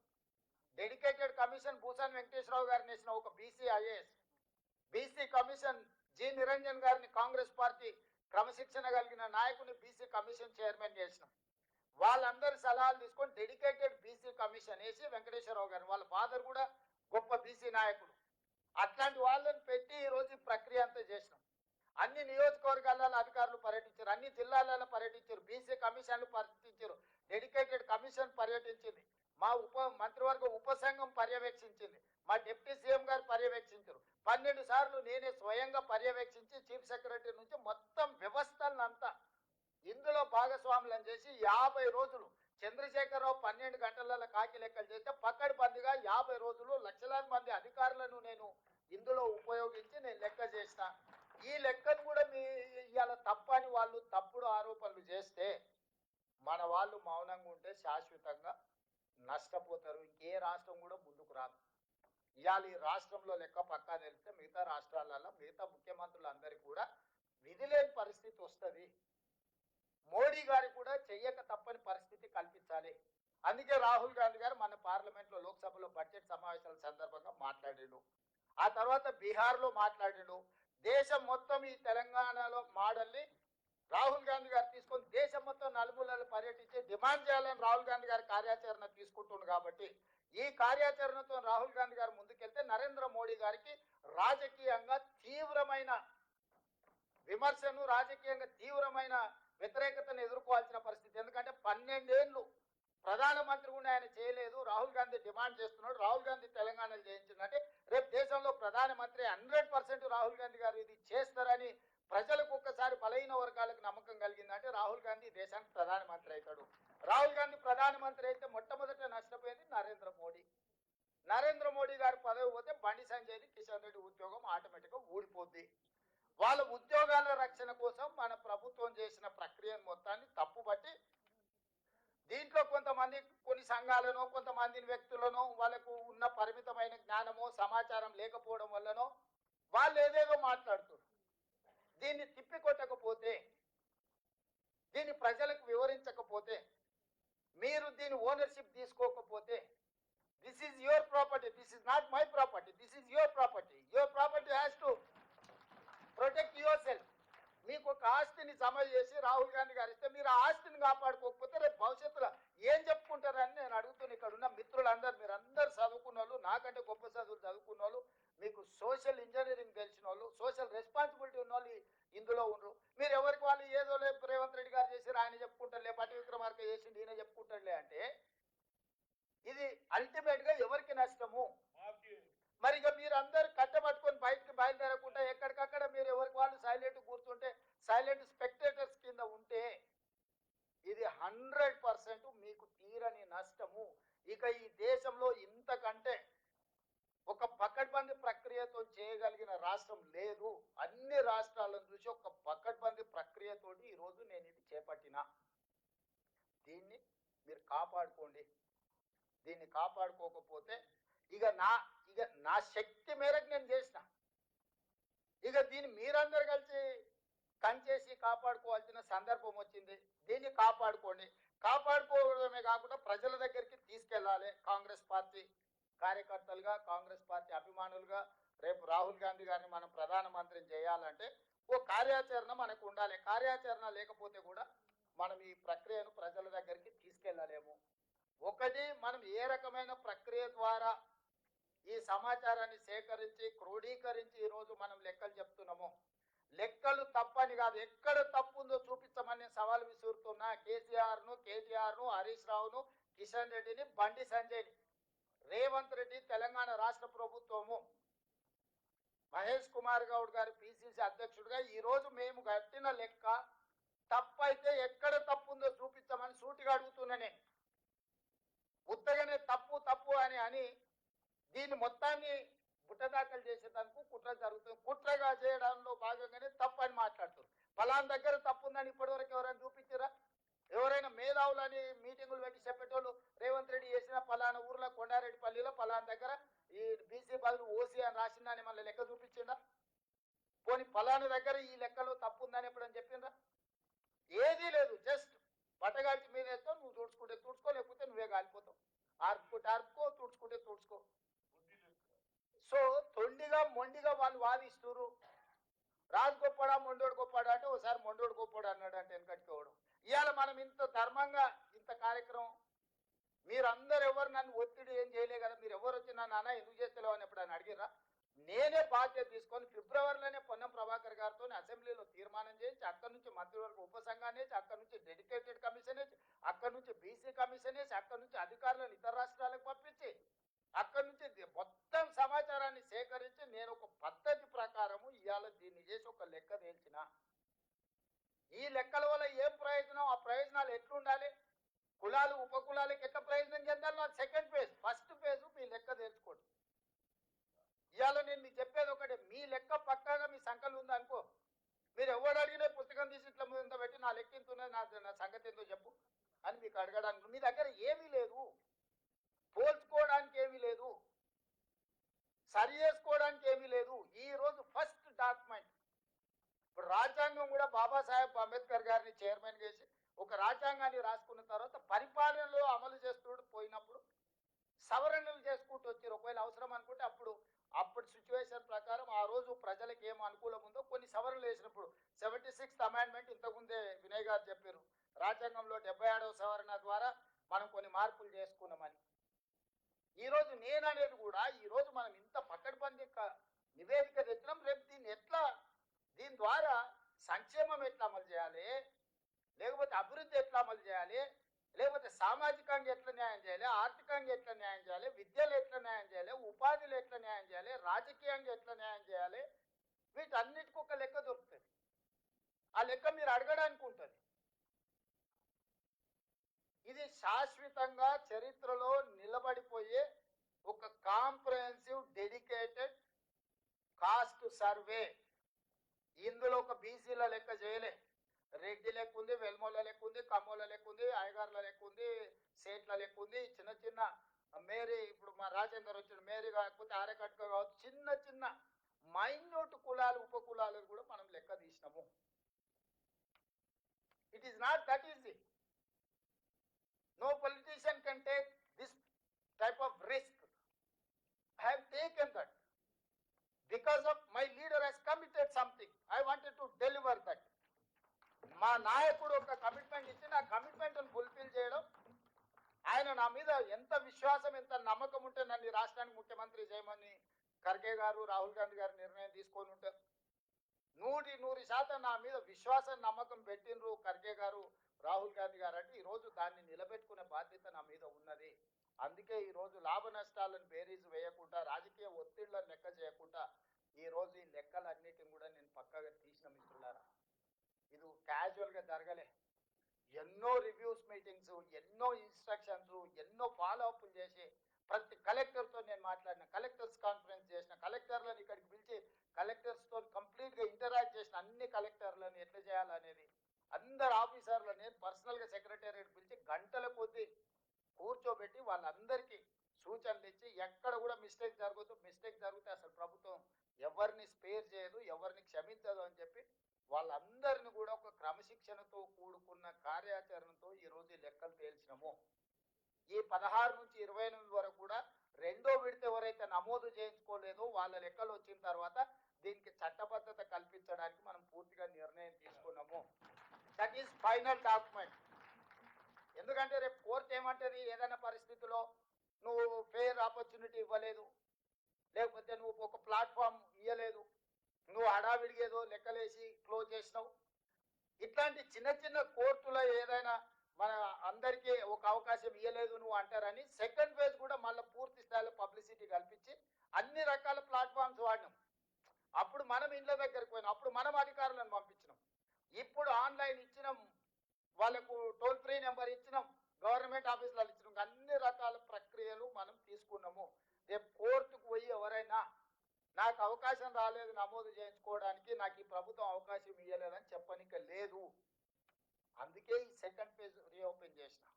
డెడికేటెడ్ కమిషన్ భూసాన్ వెంకటేశ్వరరావు గారిని వేసిన ఒక BC IAS, BC commission G Niranjan గారిని కాంగ్రెస్ పార్టీ క్రమశిక్షణ కలిగిన నాయకుని బీసీ కమిషన్ చైర్మన్ చేసినాం. వాళ్ళందరి సలహాలు తీసుకొని డెడికేటెడ్ బీసీ కమిషన్ వేసి వెంకటేశ్వరరావు గారిని, వాళ్ళ ఫాదర్ కూడా గొప్ప బీసీ నాయకుడు, అట్లాంటి వాళ్ళని పెట్టి ఈరోజు ఈ ప్రక్రియ అంతా చేసినాం. అన్ని నియోజకవర్గాలలో అధికారులు పర్యటించారు, అన్ని జిల్లాలలో పర్యటించారు, బీసీ కమిషన్లు పర్యటించారు, డెడికేటెడ్ కమిషన్ పర్యటించింది, మా మంత్రివర్గ ఉపసంఘం పర్యవేక్షించింది, మా డిప్యూటీ సీఎం గారు పర్యవేక్షించారు. 12 సార్లు నేనే స్వయంగా పర్యవేక్షించి చీఫ్ సెక్రటరీ నుంచి మొత్తం వ్యవస్థలను అంతా ఇందులో భాగస్వాములను చేసి 50 రోజులు చంద్రశేఖరరావు 12 గంటలలో కాకి లెక్కలు చేస్తే పక్కడిబందిగా 50 రోజులు లక్షలాది మంది అధికారులను నేను ఇందులో ఉపయోగించి నేను లెక్క చేసిన. ఈ లెక్కను కూడా ఇవాళ తప్పని వాళ్ళు తప్పుడు ఆరోపణలు చేస్తే మన వాళ్ళు మౌనంగా ఉంటే శాశ్వతంగా నష్టపోతారు. ఇంకే రాష్ట్రం కూడా ముందుకు రాదు. ఇవాళ ఈ రాష్ట్రంలో లెక్క పక్కా తెలిస్తే మిగతా రాష్ట్రాలలో మిగతా ముఖ్యమంత్రులందరికీ కూడా విధి లేని పరిస్థితి వస్తుంది. మోడీ గారు కూడా చెయ్యక తప్పని పరిస్థితి కల్పించాలి. అందుకే రాహుల్ గాంధీ గారు మన పార్లమెంట్లో, లోక్సభలో బడ్జెట్ సమావేశాల సందర్భంగా మాట్లాడిండు. ఆ తర్వాత బీహార్లో మాట్లాడిండు. దేశం మొత్తం ఈ తెలంగాణలో మోడల్ని రాహుల్ గాంధీ గారు తీసుకొని దేశం మొత్తం నలుమూలలు పర్యటించి డిమాండ్ చేయాలని రాహుల్ గాంధీ గారి కార్యాచరణ తీసుకుంటుంది. కాబట్టి ఈ కార్యాచరణతో రాహుల్ గాంధీ గారు ముందుకెళ్తే నరేంద్ర మోడీ గారికి రాజకీయంగా తీవ్రమైన విమర్శను, రాజకీయంగా తీవ్రమైన వ్యతిరేకతను ఎదుర్కోవాల్సిన పరిస్థితి. ఎందుకంటే 12 ఏళ్ళు ప్రధానమంత్రి కూడా ఆయన చేయలేదు. రాహుల్ గాంధీ డిమాండ్ చేస్తున్నాడు, రాహుల్ గాంధీ తెలంగాణలో చేయించిందంటే రేపు దేశంలో ప్రధానమంత్రి 100% రాహుల్ గాంధీ గారు ఇది చేస్తారని ప్రజలకు ఒక్కసారి బలహీన వర్గాలకు నమ్మకం కలిగిందంటే రాహుల్ గాంధీ దేశానికి ప్రధానమంత్రి అవుతాడు. రాహుల్ గాంధీ ప్రధానమంత్రి అయితే మొట్టమొదట నష్టపోయేది నరేంద్ర మోడీ. నరేంద్ర మోడీ గారు పదవి పోతే బండి సంజయ్ని కిషన్ సంభాషణ కోసం మన ప్రభుత్వం చేసిన ప్రక్రియను మొత్తాన్ని తప్పుబట్టి దీంట్లో కొంతమంది కొన్ని సంఘాలను కొంతమంది వ్యక్తులను వాళ్ళకు ఉన్న పరిమితమైన జ్ఞానమో సమాచారం లేకపోవడం వల్లనో వాళ్ళు ఏదేదో మాట్లాడుతున్నారు. దీన్ని తిప్పికొట్టకపోతే, దీన్ని ప్రజలకు వివరించకపోతే, మీరు దీని ఓనర్షిప్ తీసుకోకపోతే, this is your property, this is not my property, this is your property has to protect your self. మీకు ఒక ఆస్తిని జమ చేసి రాహుల్ గాంధీ గారు ఇస్తే మీరు ఆ ఆస్తిని కాపాడుకోకపోతే రేపు భవిష్యత్తులో ఏం చెప్పుకుంటారని నేను అడుగుతున్నా. ఇక్కడ ఉన్న మిత్రులందరూ, మీరందరూ చదువుకున్న వాళ్ళు, నాకంటే గొప్ప చదువులు చదువుకున్న వాళ్ళు, మీకు సోషల్ ఇంజనీరింగ్ తెలిసిన వాళ్ళు, సోషల్ రెస్పాన్సిబిలిటీ ఉన్న వాళ్ళు ఇందులో ఉండరు. మీరు ఎవరికి వాళ్ళు ఏదో రేవంత్ రెడ్డి గారు చేసి ఆయన చెప్పుకుంటారులే, పట్టి విక్రమార్క చేసి ఈయన చెప్పుకుంటారులే అంటే ఇది అల్టిమేట్ గా ఎవరికి నష్టము? మరి ఇక మీరు అందరు కట్టబట్టుకొని బయటకు బయలుదేరకుండా ఎక్కడికక్కడ మీరు ఎవరికి వాళ్ళు సైలెంట్ కూర్చుంటే, సైలెంట్ స్పెక్టేటర్స్ కింద ఉంటే ఇది 100% మీకు తీరని నష్టము. ఇక ఈ దేశంలో ఇంతకంటే ఒక పకడ్బందీ ప్రక్రియతో చేయగలిగిన రాష్ట్రం లేదు. అన్ని రాష్ట్రాలను చూసి ఒక పకడ్బందీ ప్రక్రియతోటి ఈరోజు నేను ఇది చేపట్టిన. దీన్ని మీరు కాపాడుకోండి. దీన్ని కాపాడుకోకపోతే ఇక నా శక్తి మేరకు నేను చేసిన. ఇక దీన్ని మీరందరూ కలిసి కంచేసి కాపాడుకోవాల్సిన సందర్భం వచ్చింది. దీన్ని కాపాడుకోండి. కాపాడుకోవడమే కాకుండా ప్రజల దగ్గరికి తీసుకెళ్ళాలి. కాంగ్రెస్ పార్టీ కార్యకర్తలుగా, కాంగ్రెస్ పార్టీ అభిమానులుగా రేపు రాహుల్ గాంధీ గారిని మనం ప్రధానమంత్రిని చేయాలంటే ఓ కార్యాచరణ మనకు ఉండాలి. కార్యాచరణ లేకపోతే కూడా మనం ఈ ప్రక్రియను ప్రజల దగ్గరికి తీసుకెళ్ళలేము. ఒకటి, మనం ఏ రకమైన ప్రక్రియ ద్వారా ఈ సమాచారాన్ని సేకరించి క్రోడీకరించి ఈరోజు మనం లెక్కలు చెప్తున్నామో, లెక్కలు తప్పని కాదు, ఎక్కడ తప్పు ఉందో చూపించమని సవాల్ విసురుతున్నా కేటీఆర్ను, హరీష్ రావును, కిషన్ రెడ్డిని, బండి సంజయ్ని, రేవంత్ రెడ్డి, తెలంగాణ రాష్ట్ర ప్రభుత్వము, మహేష్ కుమార్ గౌడ్ గారు పిసిసి అధ్యక్షుడిగా ఈరోజు మేము కట్టిన లెక్క తప్పైతే ఎక్కడ తప్పు ఉందో చూపించమని సూటిగా అడుగుతున్నా. నేను ఉత్తగానే తప్పు అని దీన్ని మొత్తాన్ని బుట్టదాఖలు చేసేదానికి కుట్ర జరుగుతుంది. కుట్రగా చేయడంలో భాగంగానే తప్పు అని మాట్లాడుతారు. ఫలానా దగ్గర తప్పు ఉందని ఇప్పటివరకు ఎవరైనా చూపించారా? ఎవరైనా మేధావులని మీటింగులు పెట్టి చెప్పేటోళ్ళు రేవంత్ రెడ్డి చేసిన ఫలానా ఊర్లో కొండారెడ్డిపల్లిలో ఫలానా దగ్గర ఈ బీసీ బదులు ఓసీ అని రాసిందని మళ్ళీ లెక్క చూపించిందా? పోనీ ఫలానా దగ్గర ఈ లెక్కలో తప్పు ఉందని ఎప్పుడని చెప్పిందా? ఏదీ లేదు. జస్ట్ బట్టగాల్చి మీద వేస్తావు, నువ్వు తుడుచుకుంటే తుడుచుకో, లేకపోతే నువ్వే కాలిపోతావు. ఆర్పుకో, తుడుచుకో. సో తొండిగా మొండిగా వాళ్ళు వాదిస్తున్నారు. రాజు గొప్పడా మొండోడు గొప్పడా అంటే ఒకసారి మొండోడు గొప్పడు అన్నాడు అంటే వెనకట్టుకోవడం. ఇవాళ మనం ఇంత ధర్మంగా ఇంత కార్యక్రమం, మీరందరూ ఎవరు నన్ను ఒత్తిడి ఏం చేయలే కదా, మీరు ఎవరు వచ్చి నన్ను అన్న ఎందుకు చేస్తలేవు అని ఎప్పుడైనా అడిగిరా? నేనే బాధ్యత తీసుకొని ఫిబ్రవరిలోనే పొన్నం ప్రభాకర్ గారితో అసెంబ్లీలో తీర్మానం చేయించి అక్కడి నుంచి మంత్రివర్గ ఉపసంఘాన్ని వేసి, అక్కడి నుంచి డెడికేటెడ్ కమిషన్ వేసి, అక్కడి నుంచి బీసీ కమిషన్ వేసి, అక్కడి నుంచి అధికారులను ఇతర రాష్ట్రాలకు పంపించి, అక్కడి నుంచి మొత్తం సమాచారాన్ని సేకరించి నేను ఒక పద్ధతి ప్రకారము ఇవాళ దీన్ని చేసి ఒక లెక్క తేల్చిన. ఈ లెక్కల వల్ల ఏం ప్రయోజనం, ఆ ప్రయోజనాలు ఎట్లుండాలి, కులాలు ఉపకులాలకు ఎట్లా ప్రయోజనం చెందాలి, నా సెకండ్ ఫేజ్. ఫస్ట్ ఫేజ్ మీ లెక్క తెలుసుకోండి. ఇవాళ నేను మీకు చెప్పేది ఒకటే, మీ లెక్క పక్కాగా మీ సంఖ్యలు ఉందనుకో, మీరు ఎవరు అడిగినా పుస్తకం తీసి ఇట్లా ముందు పెట్టి నా లెక్క ఎంత ఉన్నది, నా సంగతి ఏందో చెప్పు అని మీకు అడగడానికి మీ దగ్గర ఏమీ లేదు, పోల్చుకోవడానికి ఏమీ లేదు, సరి చేసుకోవడానికి ఏమీ లేదు. ఈ రోజు ఫస్ట్ డాక్యుమెంట్, ఇప్పుడు రాజ్యాంగం కూడా బాబాసాహెబ్ అంబేద్కర్ గారిని చైర్మన్ చేసి ఒక రాజ్యాంగాన్ని రాసుకున్న తర్వాత పరిపాలనలో అమలు చేస్తూ పోయినప్పుడు సవరణలు చేసుకుంటూ వచ్చారు. ఒకవేళ అవసరం అనుకుంటే అప్పుడు సిచ్యువేషన్ ప్రకారం ఆ రోజు ప్రజలకు ఏం అనుకూలం ఉందో కొన్ని సవరణలు వేసినప్పుడు 76th అమెండ్మెంట్ ఇంతకుముందే వినయ్ గారు చెప్పారు, రాజ్యాంగంలో 77వ సవరణ ద్వారా మనం కొన్ని మార్పులు చేసుకున్నామని. ఈరోజు నేను అనేది కూడా ఈరోజు మనం ఇంత పకడ్బందీ నివేదిక తెచ్చినాం. రేపు దీని ద్వారా సంక్షేమం ఎట్లా అమలు చేయాలి, లేకపోతే అభివృద్ధి ఎట్లా అమలు చేయాలి, లేకపోతే సామాజికంగా ఎట్లా న్యాయం చేయాలి, ఆర్థికంగా ఎట్లా న్యాయం చేయాలి, విద్యలో ఎట్లా న్యాయం చేయాలి, ఉపాధిలో ఎట్లా న్యాయం చేయాలి, రాజకీయంగా ఎట్లా న్యాయం చేయాలి, వీటన్నిటికీ ఒక లెక్క దొరుకుతుంది. ఆ లెక్క మీరు అడగడానికి ఉంటుంది. ఇది శాశ్వతంగా చరిత్రలో నిలబడిపోయే ఒక కాంప్రహెన్సివ్ డెడికేటెడ్ కాస్ట్ సర్వే ఇందులో ఒక బీసీల లెక్క చేయలే. రెడ్డి లెక్క ఉంది, వెల్మోల లెక్క ఉంది, కమ్మోల లెక్క ఉంది, అయ్యగార్ల లెక్క ఉంది, సేట్ల లెక్క ఉంది. చిన్న చిన్న మేరీ, ఇప్పుడు మా రాజేందర్ వచ్చిన మేరీ కాకపోతే ఆరకట్క కావచ్చు, చిన్న చిన్న మైన్యూట్ కులాలు ఉప కులాలను కూడా మనం లెక్క తీసినాము. It is not that easy. No politician can take this type of risk. I have taken that because of my leader has committed something. I wanted to deliver that. మా నాయకుడు ఒక కమిట్మెంట్ ఇచ్చి నా కమిట్మెంట్ ఫుల్ఫిల్ చేయడం, ఆయన నా మీద ఎంత విశ్వాసం ఎంత నమ్మకం ఉంటే నన్ను రాష్ట్రానికి ముఖ్యమంత్రి చేయమని ఖర్గే గారు రాహుల్ గాంధీ గారు నిర్ణయం తీసుకొని ఉంటారు. 100% నా మీద విశ్వాసం నమ్మకం పెట్టినరు ఖర్గే గారు రాహుల్ గాంధీ గారు. అంటే ఈరోజు దాన్ని నిలబెట్టుకునే బాధ్యత నా మీద ఉన్నది. అందుకే ఈరోజు లాభ నష్టాలను బేరీజు వేయకుండా, రాజకీయ ఒత్తిళ్లను లెక్క చేయకుండా ఈరోజు ఈ లెక్కలన్నిటిని కూడా నేను పక్కగా తీసిన మిత్రులారా. ఇది క్యాజువల్గా జరగలే. ఎన్నో రివ్యూస్ మీటింగ్స్, ఎన్నో ఇన్స్ట్రక్షన్స్, ఎన్నో ఫాలోఅప్లు చేసి ప్రతి కలెక్టర్తో నేను మాట్లాడిన, కలెక్టర్స్ కాన్ఫరెన్స్ చేసిన, కలెక్టర్లను ఇక్కడికి పిలిచి కలెక్టర్స్తో కంప్లీట్గా ఇంటరాక్ట్ చేసిన, అన్ని కలెక్టర్లను ఎట్లా చేయాలనేది అందరు ఆఫీసర్లను నేను పర్సనల్గా సెక్రటేరియట్ పిలిచి గంటల కొద్దీ కూర్చోబెట్టి వాళ్ళందరికీ సూచనలు ఇచ్చి, ఎక్కడ కూడా మిస్టేక్ జరిగితే అసలు ప్రభుత్వం ఎవరిని స్పేర్ చేయదు, ఎవరిని క్షమించదు అని చెప్పి వాళ్ళందరిని కూడా ఒక క్రమశిక్షణతో కూడుకున్న కార్యాచరణతో ఈరోజు ఈ లెక్కలు తేల్చినాము. ఈ 16 నుంచి 28 వరకు కూడా రెండో విడత ఎవరైతే నమోదు చేయించుకోలేదో వాళ్ళ లెక్కలు వచ్చిన తర్వాత దీనికి చట్టబద్ధత కల్పించడానికి మనం పూర్తిగా నిర్ణయం తీసుకున్నాము. That is final document. ఎందుకంటే రేపు కోర్టు ఏమంటది, ఏదైనా పరిస్థితిలో నువ్వు ఫెయిర్ ఆపర్చునిటీ ఇవ్వలేదు, లేకపోతే నువ్వు ఒక ప్లాట్ఫామ్ ఇవ్వలేదు, నువ్వు హడావిడిగా ఏదో లెక్కలేసి క్లోజ్ చేసినావు, ఇట్లాంటి చిన్న చిన్న కోర్టులో ఏదైనా మన అందరికీ ఒక అవకాశం ఇవ్వలేదు నువ్వు అంటారని సెకండ్ ఫేజ్ కూడా మళ్ళీ పూర్తి స్థాయిలో పబ్లిసిటీ కల్పించి అన్ని రకాల ప్లాట్ఫామ్స్ వాడినాం. అప్పుడు మనం ఇండ్ల దగ్గరికి పోయినాం, అప్పుడు మనం అధికారులను పంపించినాం, ఇప్పుడు ఆన్లైన్ ఇచ్చినాం, వాళ్ళకు టోల్ ఫ్రీ నెంబర్ ఇచ్చినాం, గవర్నమెంట్ ఆఫీసులలో ఇచ్చినాం. అన్ని రకాల ప్రక్రియలు మనం తీసుకున్నాము. రేపు కోర్టుకు పోయి ఎవరైనా నాకు అవకాశం రాలేదు నమోదు చేయించుకోవడానికి, నాకు ఈ ప్రభుత్వం అవకాశం ఇవ్వలేదని చెప్పనిక లేదు. అందుకే ఈ సెకండ్ ఫేజ్ రీఓపెన్ చేసిన.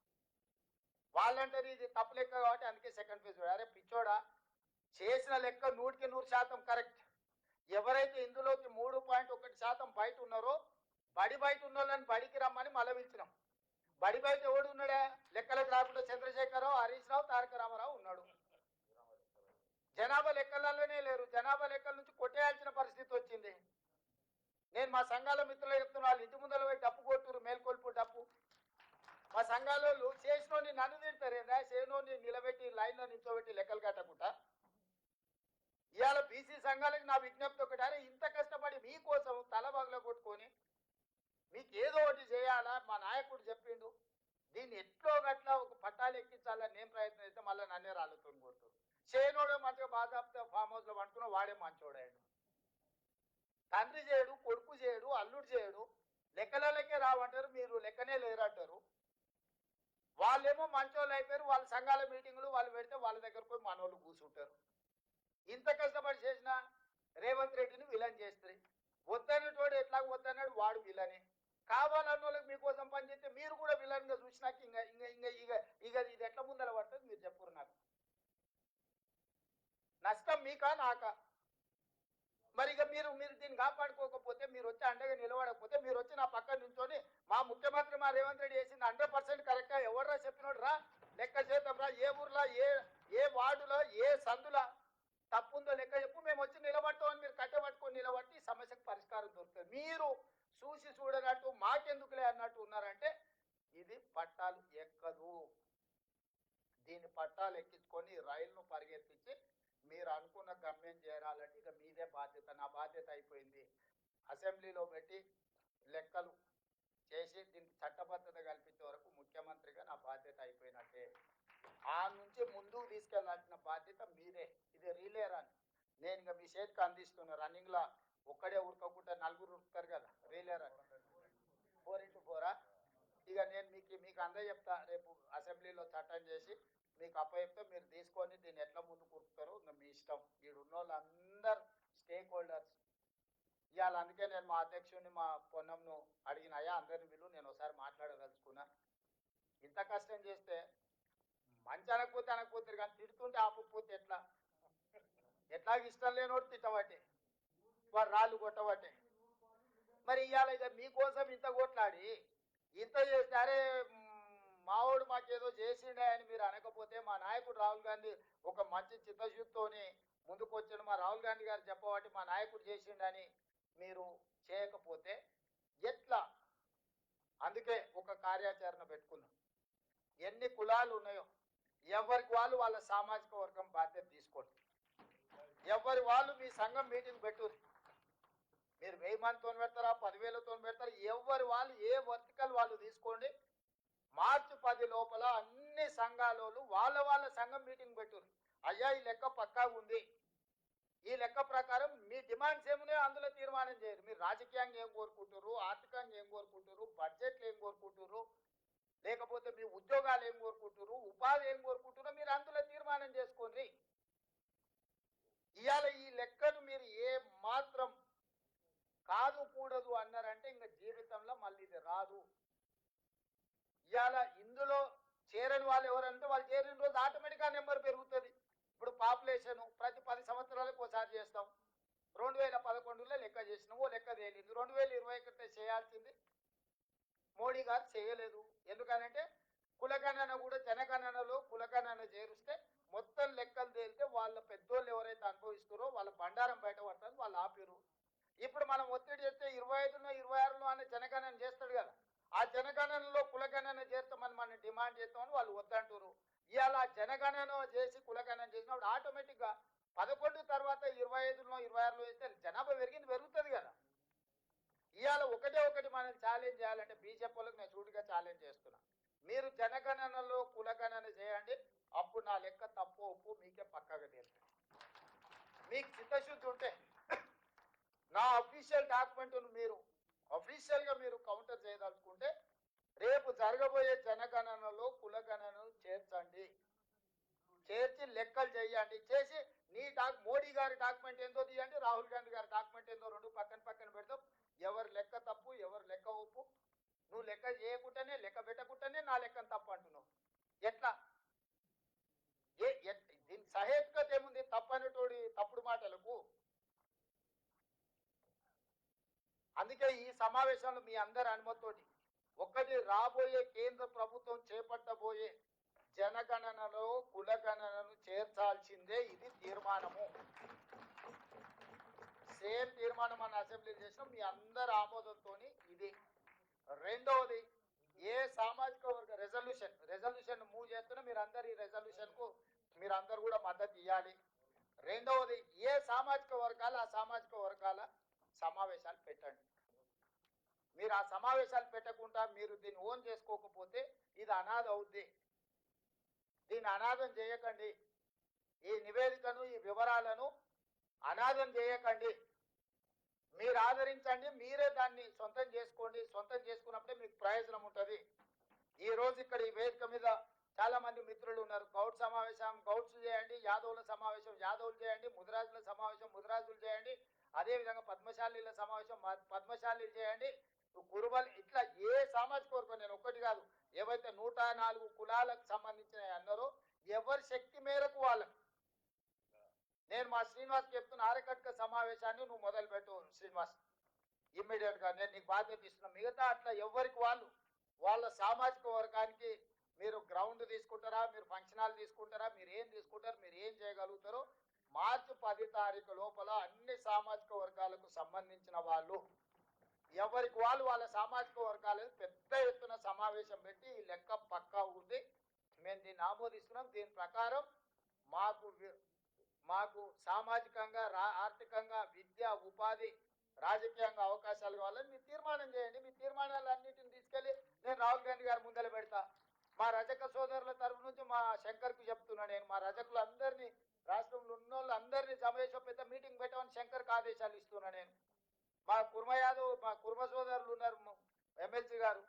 వాళ్ళంటారు ఇది తప్పు లెక్క కాబట్టి అందుకే సెకండ్ ఫేజ్. అరే పిచ్చోడా, చేసిన లెక్క 100% కరెక్ట్. ఎవరైతే ఇందులోకి 3.1% బయట ఉన్నారో బయట ఉన్న వాళ్ళని బడికి రమ్మని మలవించినాం. బయట ఎవడు ఉన్నాడా? లెక్కలకు రాకుండా చంద్రశేఖరరావు, హరీష్ రావు, తారక రామారావు ఉన్నాడు. జనాభా లెక్కలలోనే లేరు. జనాభా లెక్కల నుంచి కొట్టేయాల్సిన పరిస్థితి వచ్చింది. నేను మా సంఘాల మిత్రులు చెప్తున్నా, వాళ్ళు ఇంటి ముందర పోయి డప్పు కొట్టురు, మేల్కొల్పు డప్పు. మా సంఘాలలో చేసినోని నన్ను తింటారేందా, చేసినోని నిలబెట్టి లైన్లో నిల్చోబెట్టి లెక్కలు కట్టకుండా. ఇవాళ బీసీ సంఘాలకు నా విజ్ఞప్తి ఒకటి, అరే ఇంత కష్టపడి మీకోసం తల బగల కొట్టుకొని మీకు ఏదో ఒకటి చేయాలా, మా నాయకుడు చెప్పిండు, దీన్ని ఎట్లో గట్లా ఒక పట్టాలు ఎక్కించాలని నేను ప్రయత్నం చేస్తే మళ్ళీ నన్నే రాళ్ళతో కొడుతారు. చేయనోడే మంచిగా బాధాప్త ఫామ్ హౌస్లో పండుకున్నా వాడే మంచోడాడు. తండ్రి చేయడు, కొడుకు చేయడు, అల్లుడు చేయడు, లెక్కలకే రావంటారు, మీరు లెక్కనే లేరంటారు. వాళ్ళేమో మంచోళ్ళు అయిపోయారు, వాళ్ళ సంఘాల మీటింగులు వాళ్ళు పెడితే వాళ్ళ దగ్గర పోయి మనోళ్ళు కూర్చుంటారు. ఇంత కష్టపడి చేసిన రేవంత్ రెడ్డిని విలన్ చేస్తుంది. వద్దనేటోడు ఎట్లా వద్దన్నాడు, వాడు విలనే. కావాలన్న వాళ్ళకి మీకోసం పనిచేస్తే మీరు కూడా విలన్గా చూసినాక ఇంకా ఇంకా ఇంకా ఇక ఇక ఇది ఎట్లా ముందర పడుతుంది మీరు చెప్పురు. నాకు నష్టం మీకా నాకా? మరి ఇక మీరు దీన్ని కాపాడుకోకపోతే, మీరు వచ్చి అండగా నిలబడకపోతే, మీరు వచ్చి నా పక్కన నుంచొని మా ముఖ్యమంత్రి మా రేవంత్ రెడ్డి చేసింది 100% కరెక్ట్గా ఎవడరా చెప్పినోడు రా, లెక్క చేద్దాం రా, ఏ ఊర్లో ఏ వార్డులో ఏ సందులో తప్పుందో లెక్క చెప్పు, మేము వచ్చి నిలబడతామని మీరు కట్టబట్టుకొని నిలబట్టి ఈ సమస్యకు పరిష్కారం దొరుకుతుంది. మీరు చూసి చూడనట్టు మాకెందుకులే అన్నట్టు ఉన్నారంటే ఇది పట్టాలు ఎక్కదు. దీన్ని పట్టాలు ఎక్కించుకొని రైలును పరిగెత్తించి మీరు అనుకున్న గమ్యం చేరాలంటే ఇక మీదే బాధ్యత. నా బాధ్యత అయిపోయింది. అసెంబ్లీలో పెట్టి లెక్కలు చేసి దీనికి చట్టబద్ధత కల్పించే వరకు ముఖ్యమంత్రిగా నా బాధ్యత అయిపోయినట్టే. ఆ నుంచి ముందుకు తీసుకెళ్లాల్సిన బాధ్యత మీదే. ఇది రీలే రన్. నేను ఇక మీ చేతికి అందిస్తున్నా. రన్నింగ్లో ఒక్కడే ఉరకకుండా నలుగురు ఉరుకుతారు కదా, రీలే రన్ 4x4. ఇక నేను మీకు అందే చెప్తా, రేపు అసెంబ్లీలో చట్టం చేసి మీకు అప్పచెప్తే మీరు తీసుకొని దీన్ని ఎట్లా ముందుకు ఉరుకుతారో ఇంకా మీ ఇష్టం. ఈడు ఉన్న వాళ్ళందరూ స్టేక్ హోల్డర్స్. ఇవాళ అందుకే నేను మా అధ్యక్షుడిని మా పొన్నంను అడిగిన అయ్యా అందరిని వీళ్ళు నేను ఒకసారి మాట్లాడదలుచుకున్నా. ఇంత కష్టం చేస్తే మంచి అనకపోతే కానీ తిడుతుంటే ఆపకపోతే ఎట్లాగ ఇష్టం లేనోడు తిట్టబట్టే వాడు రాళ్ళు కొట్టబట్టే. మరి ఇవాళ ఇక మీకోసం ఇంత కొట్లాడి ఇంత చేస్తే అరే మావాడు మాకేదో చేసిండే అని మీరు అనకపోతే మా నాయకుడు రాహుల్ గాంధీ ఒక మంచి చిత్తశుద్ధితోని ముందుకు వచ్చాడు, మా రాహుల్ గాంధీ గారు చెప్పబట్టి మా నాయకుడు చేసిండని మీరు చేయకపోతే ఎట్లా? అందుకే ఒక కార్యాచరణ పెట్టుకున్నాం. ఎన్ని కులాలు ఉన్నాయో ఎవరికి వాళ్ళు వాళ్ళ సామాజిక వర్గం బాధ్యత తీసుకోండి. ఎవరి వాళ్ళు మీ సంఘం మీటింగ్ పెట్టు. మీరు 1000 మందితో పెడతారా 10,000తో పెడతారా, ఎవరి వాళ్ళు ఏ వర్టికల్ వాళ్ళు తీసుకోండి. మార్చి 10 లోపల అన్ని సంఘాలలో వాళ్ళ సంఘం మీటింగ్ పెట్టు. అయ్యా ఈ లెక్క పక్కా ఉంది, ఈ లెక్క ప్రకారం మీ డిమాండ్స్ ఏమున్నాయో అందులో తీర్మానం చేయరు. మీరు రాజకీయంగా ఏం కోరుకుంటారు, ఆర్థికంగా ఏం కోరుకుంటారు, బడ్జెట్లు ఏం కోరుకుంటారు, లేకపోతే మీ ఉద్యోగాలు ఏం కోరుకుంటారు, ఉపాధి ఏం కోరుకుంటారో మీరు అందులో తీర్మానం చేసుకోండి. ఇవాళ ఈ లెక్కను మీరు ఏ మాత్రం కాదు కూడదు అన్నారంటే ఇంకా జీవితంలో మళ్ళీ ఇది రాదు. ఇవాళ ఇందులో చేరని వాళ్ళు ఎవరంటే వాళ్ళు చేరిన రోజు ఆటోమేటిక్గా నెంబర్ పెరుగుతుంది. ఇప్పుడు పాపులేషన్ ప్రతి 10 సంవత్సరాలకు ఒకసారి చేస్తాం. 2011లో లెక్క చేసినాం, ఓ లెక్క తేలింది. 2021 చేయాల్సింది మోడీ గారు చేయలేదు. ఎందుకనంటే కులగణన కూడా జనగణనలో కులగణన చేరుస్తే మొత్తం లెక్కలు తేలితే వాళ్ళ పెద్దోళ్ళు ఎవరైతే అనుభవిస్తారో వాళ్ళ బండారం బయట పడుతుంది, వాళ్ళు ఆపిరు. ఇప్పుడు మనం ఒత్తిడి చేస్తే 25లో 26లో అనే జనగణన చేస్తాడు కదా, ఆ జనగణనలో కులగణన చేస్తామని మనం డిమాండ్ చేస్తామని వాళ్ళు వద్దంటారు. ఇవాళ జనగణన చేసి కులగణన చేసినప్పుడు ఆటోమేటిక్గా 11 తర్వాత 25లో 26లో వేస్తే జనాభా పెరుగుతుంది కదా. ఇవాళ ఒకటి మనం ఛాలెంజ్ చేయాలంటే బీజేపీ వాళ్ళకి నేను చూడుగా ఛాలెంజ్ చేస్తున్నా. మీరు జనగణనలో కులగణన చేయండి, అప్పుడు నా లెక్క తప్పు ఒప్పు మీకే పక్కగా తెలుస్తుంది. మీకు చిత్తశుద్ధి ఉంటే నా అఫీషియల్ డాక్యుమెంట్ను మీరు అఫీషియల్గా మీరు కౌంటర్ చేయదలుచుకుంటే రేపు జరగబోయే జనగణనలో కులగణనను చేర్చండి, చేర్చి లెక్కలు చేయండి. చేసి నీ మోడీ గారి డాక్యుమెంట్ ఏందో తీయండి, రాహుల్ గాంధీ గారి డాక్యుమెంట్ ఏందో రెండు పక్కన పెడతాం. ఎవరు లెక్క తప్పు ఎవరు లెక్క ఒప్పు. నువ్వు లెక్క చేయకుండానే లెక్క పెట్టకుండానే నా లెక్కను తప్పు అంటున్నావు. ఎట్లా? దీని సహేతుకత ఏముంది? తప్పనేటోడి తప్పుడు మాటలకు. అందుకే ఈ సమావేశంలో మీ అందరి అనుమతితోటి ఒకటి రాబోయే కేంద్ర ప్రభుత్వం చేపట్టబోయే జనగణనలో కులగణనను చేర్చాల్సిందే, ఇది తీర్మానము. సేమ్ తీర్మానం మన అసెంబ్లీ చేసినాం, మీ అందరి ఆమోదంతో ఇది. రెండవది, ఏ సామాజిక వర్గ రెజల్యూషన్ మూవ్ చేస్తున్నా మీరు అందరు ఈ రెజల్యూషన్కు మీరు అందరు కూడా మద్దతు ఇవ్వాలి. రెండవది, ఏ సామాజిక వర్గాలు ఆ సామాజిక వర్గాల సమావేశాలు పెట్టండి. మీరు ఆ సమావేశాలు పెట్టకుండా మీరు దీన్ని ఓన్ చేసుకోకపోతే ఇది అనాథ అవుద్ది. దీన్ని అనాథం చేయకండి. ఈ నివేదికను ఈ వివరాలను అనాథం చేయకండి. మీరు ఆదరించండి, మీరే దాన్ని సొంతం చేసుకోండి. సొంతం చేసుకున్నప్పుడే మీకు ప్రయోజనం ఉంటుంది. ఈ రోజు ఇక్కడ ఈ వేదిక మీద చాలా మంది మిత్రులు ఉన్నారు. గౌడ్ సమావేశం గౌడ్స్ చేయండి, యాదవుల సమావేశం యాదవులు చేయండి, ముదిరాజుల సమావేశం ముదిరాజులు చేయండి, అదేవిధంగా పద్మశాలీల సమావేశం పద్మశాలీలు చేయండి, కురుబలు, ఇట్లా ఏ సామాజిక వర్గం నేను ఒక్కటి కాదు ఏవైతే 104 కులాలకు సంబంధించిన అన్నారో ఎవరి శక్తి మేరకు వాళ్ళకు. నేను మా శ్రీనివాస్ చెప్తున్న ఆరకట్క సమావేశాన్ని నువ్వు మొదలుపెట్టు శ్రీనివాస్, ఇమ్మీడియట్గా నేను నీకు బాధ్యత ఇస్తున్నా. మిగతా అట్లా ఎవరికి వాళ్ళు వాళ్ళ సామాజిక వర్గానికి మీరు గ్రౌండ్ తీసుకుంటారా, మీరు ఫంక్షన్ హాల్ తీసుకుంటారా, మీరు ఏం తీసుకుంటారు, మీరు ఏం చేయగలుగుతారో మార్చి 10 తారీఖు లోపల అన్ని సామాజిక వర్గాలకు సంబంధించిన వాళ్ళు ఎవరికి వాళ్ళు వాళ్ళ సామాజిక వర్గాలకు పెద్ద ఎత్తున సమావేశం పెట్టి ఈ లెక్క పక్కా ఉంది, మేము దీన్ని ఆమోదిస్తున్నాం, దీని ప్రకారం మాకు సామాజికంగా ఆర్థికంగా విద్య ఉపాధి రాజకీయంగా అవకాశాలు కావాలని మీరు తీర్మానం చేయండి. మీ తీర్మానాలు అన్నింటిని తీసుకెళ్ళి నేను రాహుల్ గాంధీ గారి ముందర పెడతా. మా రజక సోదరుల తరఫు నుంచి మా శంకర్కు చెప్తున్నా, నేను మా రజకులు అందరినీ రాష్ట్రంలో ఉన్న వాళ్ళు అందరినీ సమావేశం పెద్ద మీటింగ్ పెట్టమని శంకర్కి ఆదేశాలు ఇస్తున్నా. నేను మా కుర్మ యాదవ్ మా కుర్మ సోదరులు ఉన్నారు, ఎమ్మెల్సీ గారు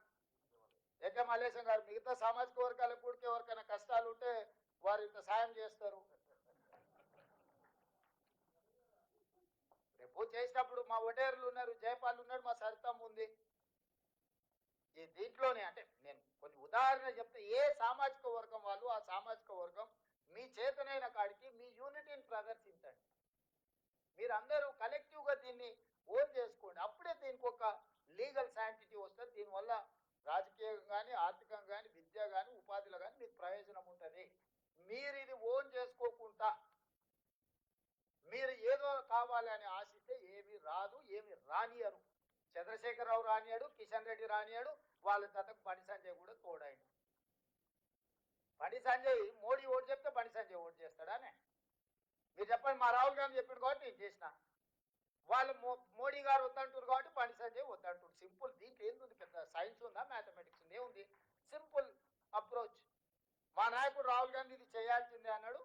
ఎక్క మల్లేశం గారు, మిగతా సామాజిక వర్గాలకు కూడా ఎవరికైనా కష్టాలు ఉంటే వారు ఇంత సాయం చేస్తారు. రేపు నువ్వు చేసినప్పుడు మా ఒడేర్లు ఉన్నారు, జయపాల్ ఉన్నాడు, మా సరితమ్మ ఉంది. ఈ దీంట్లోనే అంటే నేను కొన్ని ఉదాహరణ చెప్తే ఏ సామాజిక వర్గం వాళ్ళు ఆ సామాజిక వర్గం మీ చేతనైన కాడికి మీ యూనిటీని ప్రదర్శించండి. మీరందరూ కలెక్టివ్గా దీన్ని ఓన్ చేసుకోండి. అప్పుడే దీనికి ఒక లీగల్ శాంటిటీ వస్తుంది. దీనివల్ల రాజకీయంగా కానీ ఆర్థికంగా కానీ విద్య కానీ ఉపాధిలో కానీ మీకు ప్రయోజనం ఉంటుంది. మీరు ఇది ఓన్ చేసుకోకుండా మీరు ఏదో కావాలి అని ఆశిస్తే ఏమి రాదు, ఏమి రానియరు. చంద్రశేఖరరావు రానియాడు, కిషన్ రెడ్డి రానియాడు, వాళ్ళ జతకు బండి సంజయ్ కూడా తోడాడు. బండి సంజయ్ మోడీ ఓటు చెప్తే బండి సంజయ్ ఓటు చేస్తాడానే? మీరు చెప్పండి. మా రాహుల్ గాంధీ చెప్పిండు కాబట్టి నేను చేసిన. వాళ్ళు మోడీ గారు వద్దంటారు కాబట్టి బండి సంజయ్ వద్దంటారు. సింపుల్. దీంట్లో ఏంది? పెద్ద సైన్స్ ఉందా, మ్యాథమెటిక్స్ ఉంది? ఏముంది? Simple approach. మా నాయకుడు రాహుల్ గాంధీ ఇది చేయాల్సిందే అన్నాడు,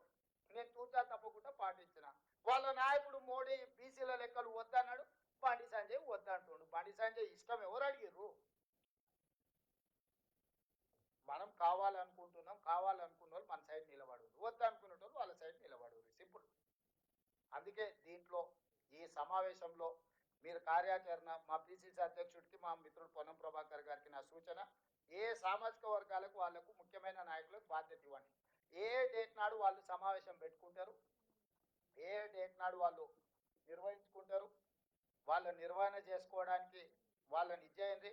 నేను తూచా తప్పకుండా పాటించిన. వాళ్ళ నాయకుడు మోడీ బీసీల లెక్కలు వద్దన్నాడు, బండి సంజయ్ వద్దంటుండు. బండి సంజయ్ ఇష్టం ఎవరు అడిగిర్రు? మనం కావాలనుకుంటున్నాం, కావాలనుకున్న వాళ్ళు మన సైడ్ నిలబడు, వద్దనుకునే వాళ్ళు వాళ్ళ సైడ్ నిలబడు. సింపుల్. అందుకే దీంట్లో ఈ సమావేశంలో మీరు కార్యాచరణ మా పిసిసి అధ్యక్షుడికి మా మిత్రుడు పొన్నం ప్రభాకర్ గారికి నా సూచన, ఏ సామాజిక వర్గాలకు వాళ్లకు ముఖ్యమైన నాయకులకు బాధ్యత ఇవ్వండి. ఏ డేట్ నాడు వాళ్ళు సమావేశం పెట్టుకుంటారు, ఏ డేట్ నాడు వాళ్ళు నిర్వహించుకుంటారు, వాళ్ళ నిర్వహణ చేసుకోవడానికి వాళ్ళని ఇచ్చేయండి.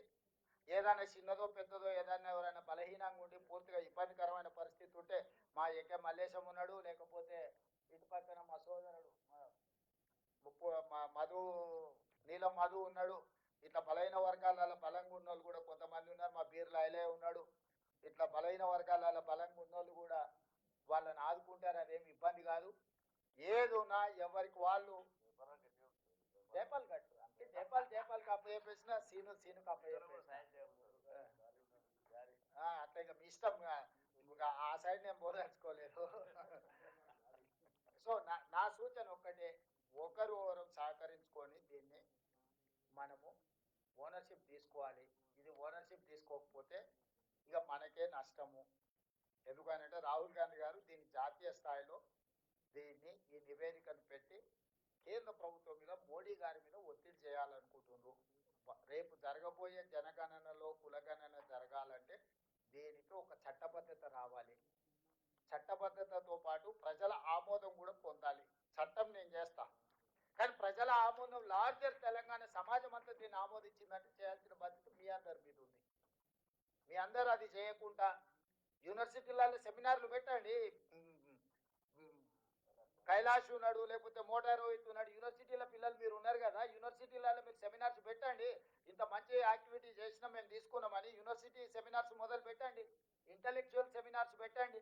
ఏదైనా చిన్నదో పెద్దదో ఏదైనా ఎవరైనా బలహీనంగా ఉండి పూర్తిగా ఇబ్బందికరమైన పరిస్థితి ఉంటే మా ఏకే మల్లేశం ఉన్నాడు, లేకపోతే ఇటు పక్కన మా సోదరుడు మా మధు నీలం మధు ఉన్నాడు. ఇట్లా బలహీన వర్గాల బలంగా ఉన్న వాళ్ళు కూడా కొంతమంది ఉన్నారు. మా బీర్ల ఐలే ఉన్నాడు. ఇట్లా బలహీన వర్గాల బలంగా ఉన్న వాళ్ళు కూడా వాళ్ళని ఆదుకుంటారు. అదేమి ఇబ్బంది కాదు. ఏదున్నా ఎవరికి వాళ్ళు జైపాల్ కట్టు అంటే జైపాల్ కప్ప చెప్పేసిన సీను కప్ప చెప్పేసిన అట్లా ఇక మీ ఇష్టం. ఆ సైడ్ నేను బోధించుకోలేదు. సో నా సూచన ఒక్కటే, ఒకరు సహకరించుకొని దీన్ని మనము ఓనర్షిప్ తీసుకోవాలి. ఇది ఓనర్షిప్ తీసుకోకపోతే ఇక మనకే నష్టము. ఎందుకనంటే రాహుల్ గాంధీ గారు దీన్ని జాతీయ స్థాయిలో దీన్ని ఈ నివేదికను పెట్టి కేంద్ర ప్రభుత్వం మీద మోడీ గారి మీద ఒత్తిడి చేయాలనుకుంటున్నారు. రేపు జరగబోయే జనగణనలో కులగణన జరగాలంటే దీనికి ఒక చట్టబద్ధత రావాలి. చట్టబద్ధతతో పాటు ప్రజల ఆమోదం కూడా పొందాలి. చట్టం నేను చేస్తా, కానీ ప్రజల ఆమోదం లార్జర్ తెలంగాణ సమాజం అంతా దీన్ని ఆమోదించిందంటే చేయాల్సిన బాధ్యత మీ అందరి మీద ఉంది. మీ అందరూ అది చేయకుండా యూనివర్సిటీలలో సెమినార్లు పెట్టండి. కైలాష్ ఉన్నాడు, లేకపోతే మోటార్ రోహిత్ ఉన్నాడు, యూనివర్సిటీల పిల్లలు మీరు ఉన్నారు కదా, యూనివర్సిటీలలో మీరు సెమినార్స్ పెట్టండి. ఇంత మంచి యాక్టివిటీ చేసినా మేము తీసుకున్నామని యూనివర్సిటీ సెమినార్స్ మొదలు పెట్టండి, ఇంటలెక్చువల్ సెమినార్స్ పెట్టండి.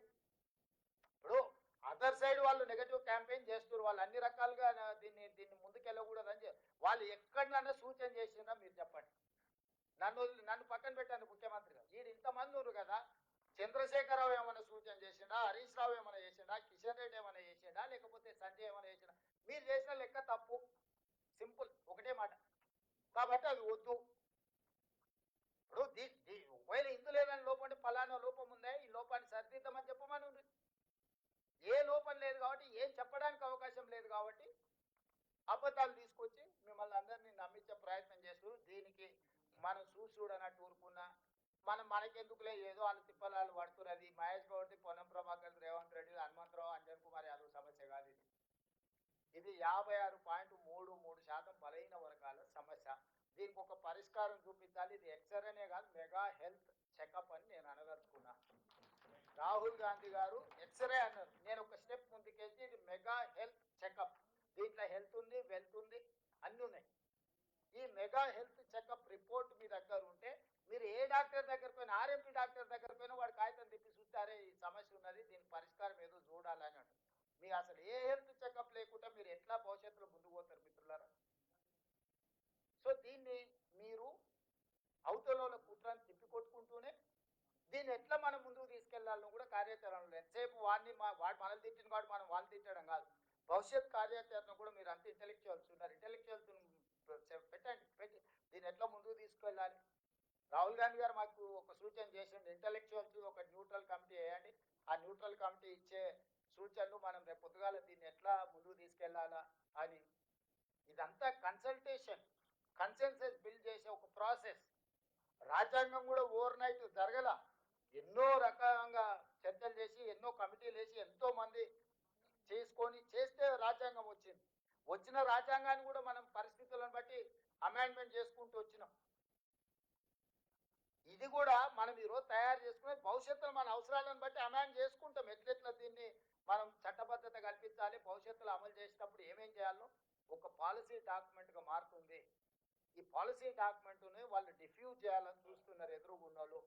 ఇప్పుడు అదర్ సైడ్ వాళ్ళు నెగటివ్ క్యాంపెయిన్ చేస్తున్నారు. వాళ్ళు అన్ని రకాలుగా దీన్ని ముందుకెళ్ళకూడదని వాళ్ళు ఎక్కడైనా సూచన చేసినా మీరు చెప్పండి. నన్ను పక్కన పెట్టండి ముఖ్యమంత్రిగా. వీడు ఇంతమంది ఉన్నారు కదా, చంద్రశేఖరరావు ఏమైనా సూచన చేసిండా, హరీష్ రావు ఏమైనా చేసిండా, కిషన్ రెడ్డి ఏమైనా చేసిండా, లేకపోతే సంజయ్ ఏమైనా చేసిండా? మీరు చేసిన లెక్క తప్పు. సింపుల్, ఒకటే మాట. కాబట్టి అది వద్దు. ఇప్పుడు ఒకవేళ ఇందు లేదని లోపం అంటే ఫలానా లోపం ఉందా, ఈ లోపాన్ని సరిదిద్దామని చెప్పమని ఉంది. ఏ లోపం లేదు కాబట్టి, ఏం చెప్పడానికి అవకాశం లేదు కాబట్టి అబద్ధాలు తీసుకొచ్చి మిమ్మల్ని అందరినీ నమ్మించే ప్రయత్నం చేస్తూ దీనికి మనం చూడనట్టు ఊరుకున్నా మనకెందుకులే, ఏదో వాళ్ళు తిప్పలాలు పడుతున్నారు. అది మహేష్ గౌడ్, పొన్నం ప్రభాకర్, రేవంత్ రెడ్డి, హనుమంతరావు, అంజన్ కుమార్ యాదవ్ సమస్య కాదు. ఇది 56.33% బలహీన వర్గాల సమస్య. దీనికి ఒక పరిష్కారం చూపించాలి. ఇది ఎక్స్రేనే కాదు, మెగా హెల్త్ చెకప్ అని నేను అనదలుచుకున్నా. రాహుల్ గాంధీ గారు ఎక్స్రే అన్నారు, నేను ఒక స్టెప్ ముందుకేసి ఇది మెగా హెల్త్ చెకప్. దీంట్లో హెల్త్ ఉంది, వెల్త్ ఉంది, అన్నీ ఉన్నాయి. ఈ మెగా హెల్త్ చెకప్ రిపోర్ట్ మీ దగ్గర ఉంటే మీరు ఏ డాక్టర్ దగ్గర పోయినా, ఆర్ఎంపీ డాక్టర్ దగ్గర పోయినా వాడు కాగితం తిప్పి చూస్తారే ఈ సమస్య ఉన్నది, దీని పరిష్కారం ఏదో చూడాలని అంటారు. మీకు అసలు ఏ హెల్త్ చెకప్ లేకుండా మీరు ఎట్లా భవిష్యత్తులో ముందుకు పోతారు మిత్రులారా? సో దీన్ని మీరు అవతల కుట్రని తిప్పికొట్టుకుంటూనే దీన్ని ఎట్లా మనం ముందుకు తీసుకెళ్లాలని కూడా కార్యాచరణలో ఎంతసేపు వాడు మనల్ని తిట్టిన వాడు మనం వాళ్ళు తిట్టడం కాదు. భవిష్యత్ కార్యాచరణ కూడా మీరు అంత ఇంటెలెక్చువల్స్ ఉన్నారు, ఇంటెలెక్చువల్స్ పెట్టి దీన్ని ఎట్లా ముందుకు తీసుకెళ్ళాలి. రాహుల్ గాంధీ గారు మాకు ఒక సూచన చేసిండు, ఇంటెలెక్చువల్స్ ఒక న్యూట్రల్ కమిటీ వేయండి. ఆ న్యూట్రల్ కమిటీ ఇచ్చే సూచనలు మనం రేపు పొద్దుగాల దీన్ని ఎట్లా ముందుకు తీసుకెళ్లాలా అని. ఇదంతా ఇదంతా కన్సల్టేషన్, కన్సెన్సస్ బిల్డ్ చేసే ఒక ప్రాసెస్. రాజ్యాంగం కూడా ఓవర్ నైట్ జరగల. ఎన్నో రకంగా చర్చలు చేసి, ఎన్నో కమిటీలు వేసి, ఎంతో మంది చేసుకొని చేస్తే రాజ్యాంగం వచ్చింది. వచ్చిన రాజ్యాంగాన్ని కూడా మనం పరిస్థితులను బట్టి అమెండ్మెంట్ చేసుకుంటూ వచ్చినాం. ఇది కూడా మనం ఈరోజు తయారు చేసుకునే భవిష్యత్తులో మన అవసరాలను బట్టి అమెండ్ చేసుకుంటాం. ఎట్లెట్లా దీన్ని మనం చట్టబద్ధత కల్పించాలి, భవిష్యత్తులో అమలు చేసేటప్పుడు ఏమేం చేయాలో ఒక పాలసీ డాక్యుమెంట్గా మారుతుంది. ఈ పాలసీ డాక్యుమెంట్ని వాళ్ళు డిఫ్యూజ్ చేయాలని చూస్తున్నారు ఎదురుగున్నోళ్ళు.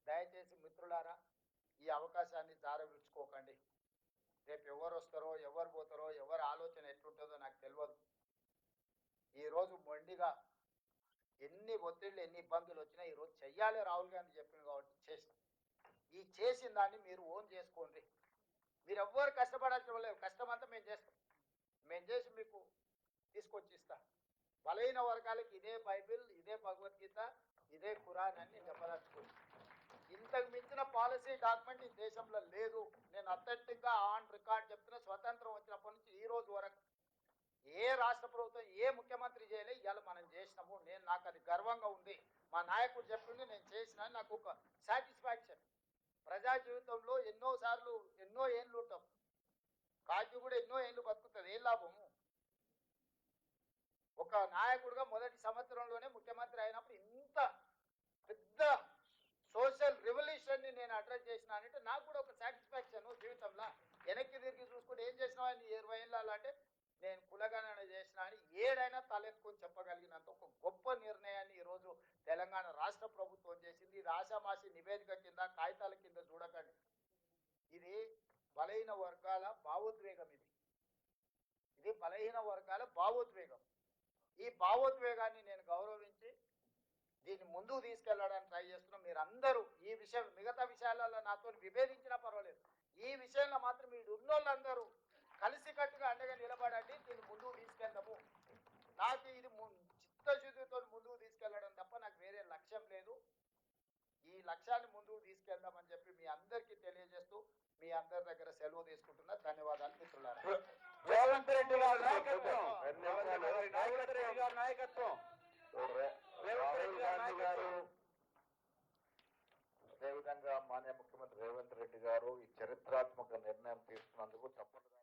దయచేసి మిత్రులారా, ఈ అవకాశాన్ని జారవిడ్చుకోకండి. రేపు ఎవరు వస్తారో, ఎవరు పోతారో, ఎవరి ఆలోచన ఎట్లుంటుందో నాకు తెలియదు. ఈరోజు మొండిగా ఎన్ని ఒత్తిళ్ళు, ఎన్ని ఇబ్బందులు వచ్చినా ఈరోజు చెయ్యాలి రాహుల్ గాంధీ చెప్పింది కాబట్టి చేసిన. ఈ చేసిన దాన్ని మీరు ఓన్ చేసుకోండి. మీరు ఎవ్వరు కష్టపడాల్సిన లేదు. కష్టం అంతా మేము చేస్తాం. మేము చేసి మీకు తీసుకొచ్చి ఇస్తా. బలైన వర్గాలకి ఇదే బైబిల్, ఇదే భగవద్గీత, ఇదే ఖురాన్ అని చెప్పదలుచుకోండి. ఇంతకు మించిన పాలసీ డాక్యుమెంట్ ఈ దేశంలో లేదు. నేను అథెంటిక్గా ఆన్ రికార్డ్ చెప్తున్నా. స్వతంత్రం వచ్చినప్పటి నుంచి ఈ రోజు వరకు ఏ రాష్ట్ర ప్రభుత్వం, ఏ ముఖ్యమంత్రి చేయలే. ఇవాళ మనం చేసినాము. నాకు అది గర్వంగా ఉంది. మా నాయకుడు చెప్పింది నేను చేసిన, నాకు ఒక సాటిస్ఫాక్షన్. ప్రజా జీవితంలో ఎన్నోసార్లు ఎన్నో ఏళ్ళు ఉంటాం. కాకి కూడా ఎన్నో ఏళ్ళు బతుకుతుంది. ఏం లాభము? ఒక నాయకుడిగా మొదటి సంవత్సరంలోనే ముఖ్యమంత్రి అయినప్పుడు ఇంత పెద్ద సోషల్ రెవల్యూషన్ని నేను అడ్రస్ చేసిన అంటే నాకు కూడా ఒక సాటిస్ఫాక్షన్ జీవితంలో. వెనక్కి తిరిగి చూసుకుంటే ఏం చేసినావు అని 20 ఏళ్ళు అంటే నేను కులగణన చేసిన అని ఏడైనా తలెత్తుకొని చెప్పగలిగినంత ఒక గొప్ప నిర్ణయాన్ని ఈరోజు తెలంగాణ రాష్ట్ర ప్రభుత్వం చేసింది. ఇది ఆషామాషి నివేదిక కింద, కాగితాల కింద చూడకండి. ఇది బలహీన వర్గాల భావోద్వేగం. ఇది బలహీన వర్గాల భావోద్వేగం. ఈ భావోద్వేగాన్ని నేను గౌరవించి దీన్ని ముందుకు తీసుకెళ్లడానికి ట్రై చేస్తున్నాం. మీరు అందరూ ఈ విషయం, మిగతా విషయాలలో నాతో విభేదించినా పర్వాలేదు, ఈ విషయంలో మాత్రం మీరు ఉన్నోళ్ళందరూ కలిసికట్టుగా అండగా నిలబడండి. దీన్ని ముందుకు తీసుకెళ్దాము. నాకు ఇది చిత్తశుద్ధితో ముందుకు తీసుకెళ్లడం తప్ప నాకు వేరే లక్ష్యం లేదు. ఈ లక్ష్యాన్ని ముందుకు తీసుకెళ్దామని చెప్పి మీ అందరికీ తెలియజేస్తూ మీ అందరి దగ్గర సెలవు తీసుకుంటున్నా. ధన్యవాదాలు మిత్రులారా. రేవంత్ రెడ్డి గారి నాయకత్వం, రేవంత్ రెడ్డి గారి నాయకత్వం, రాహుల్ గాంధీ గారు, అదేవిధంగా మాన్య ముఖ్యమంత్రి రేవంత్ రెడ్డి గారు ఈ చరిత్రాత్మక నిర్ణయం తీసుకున్నందుకు చప్పట్లు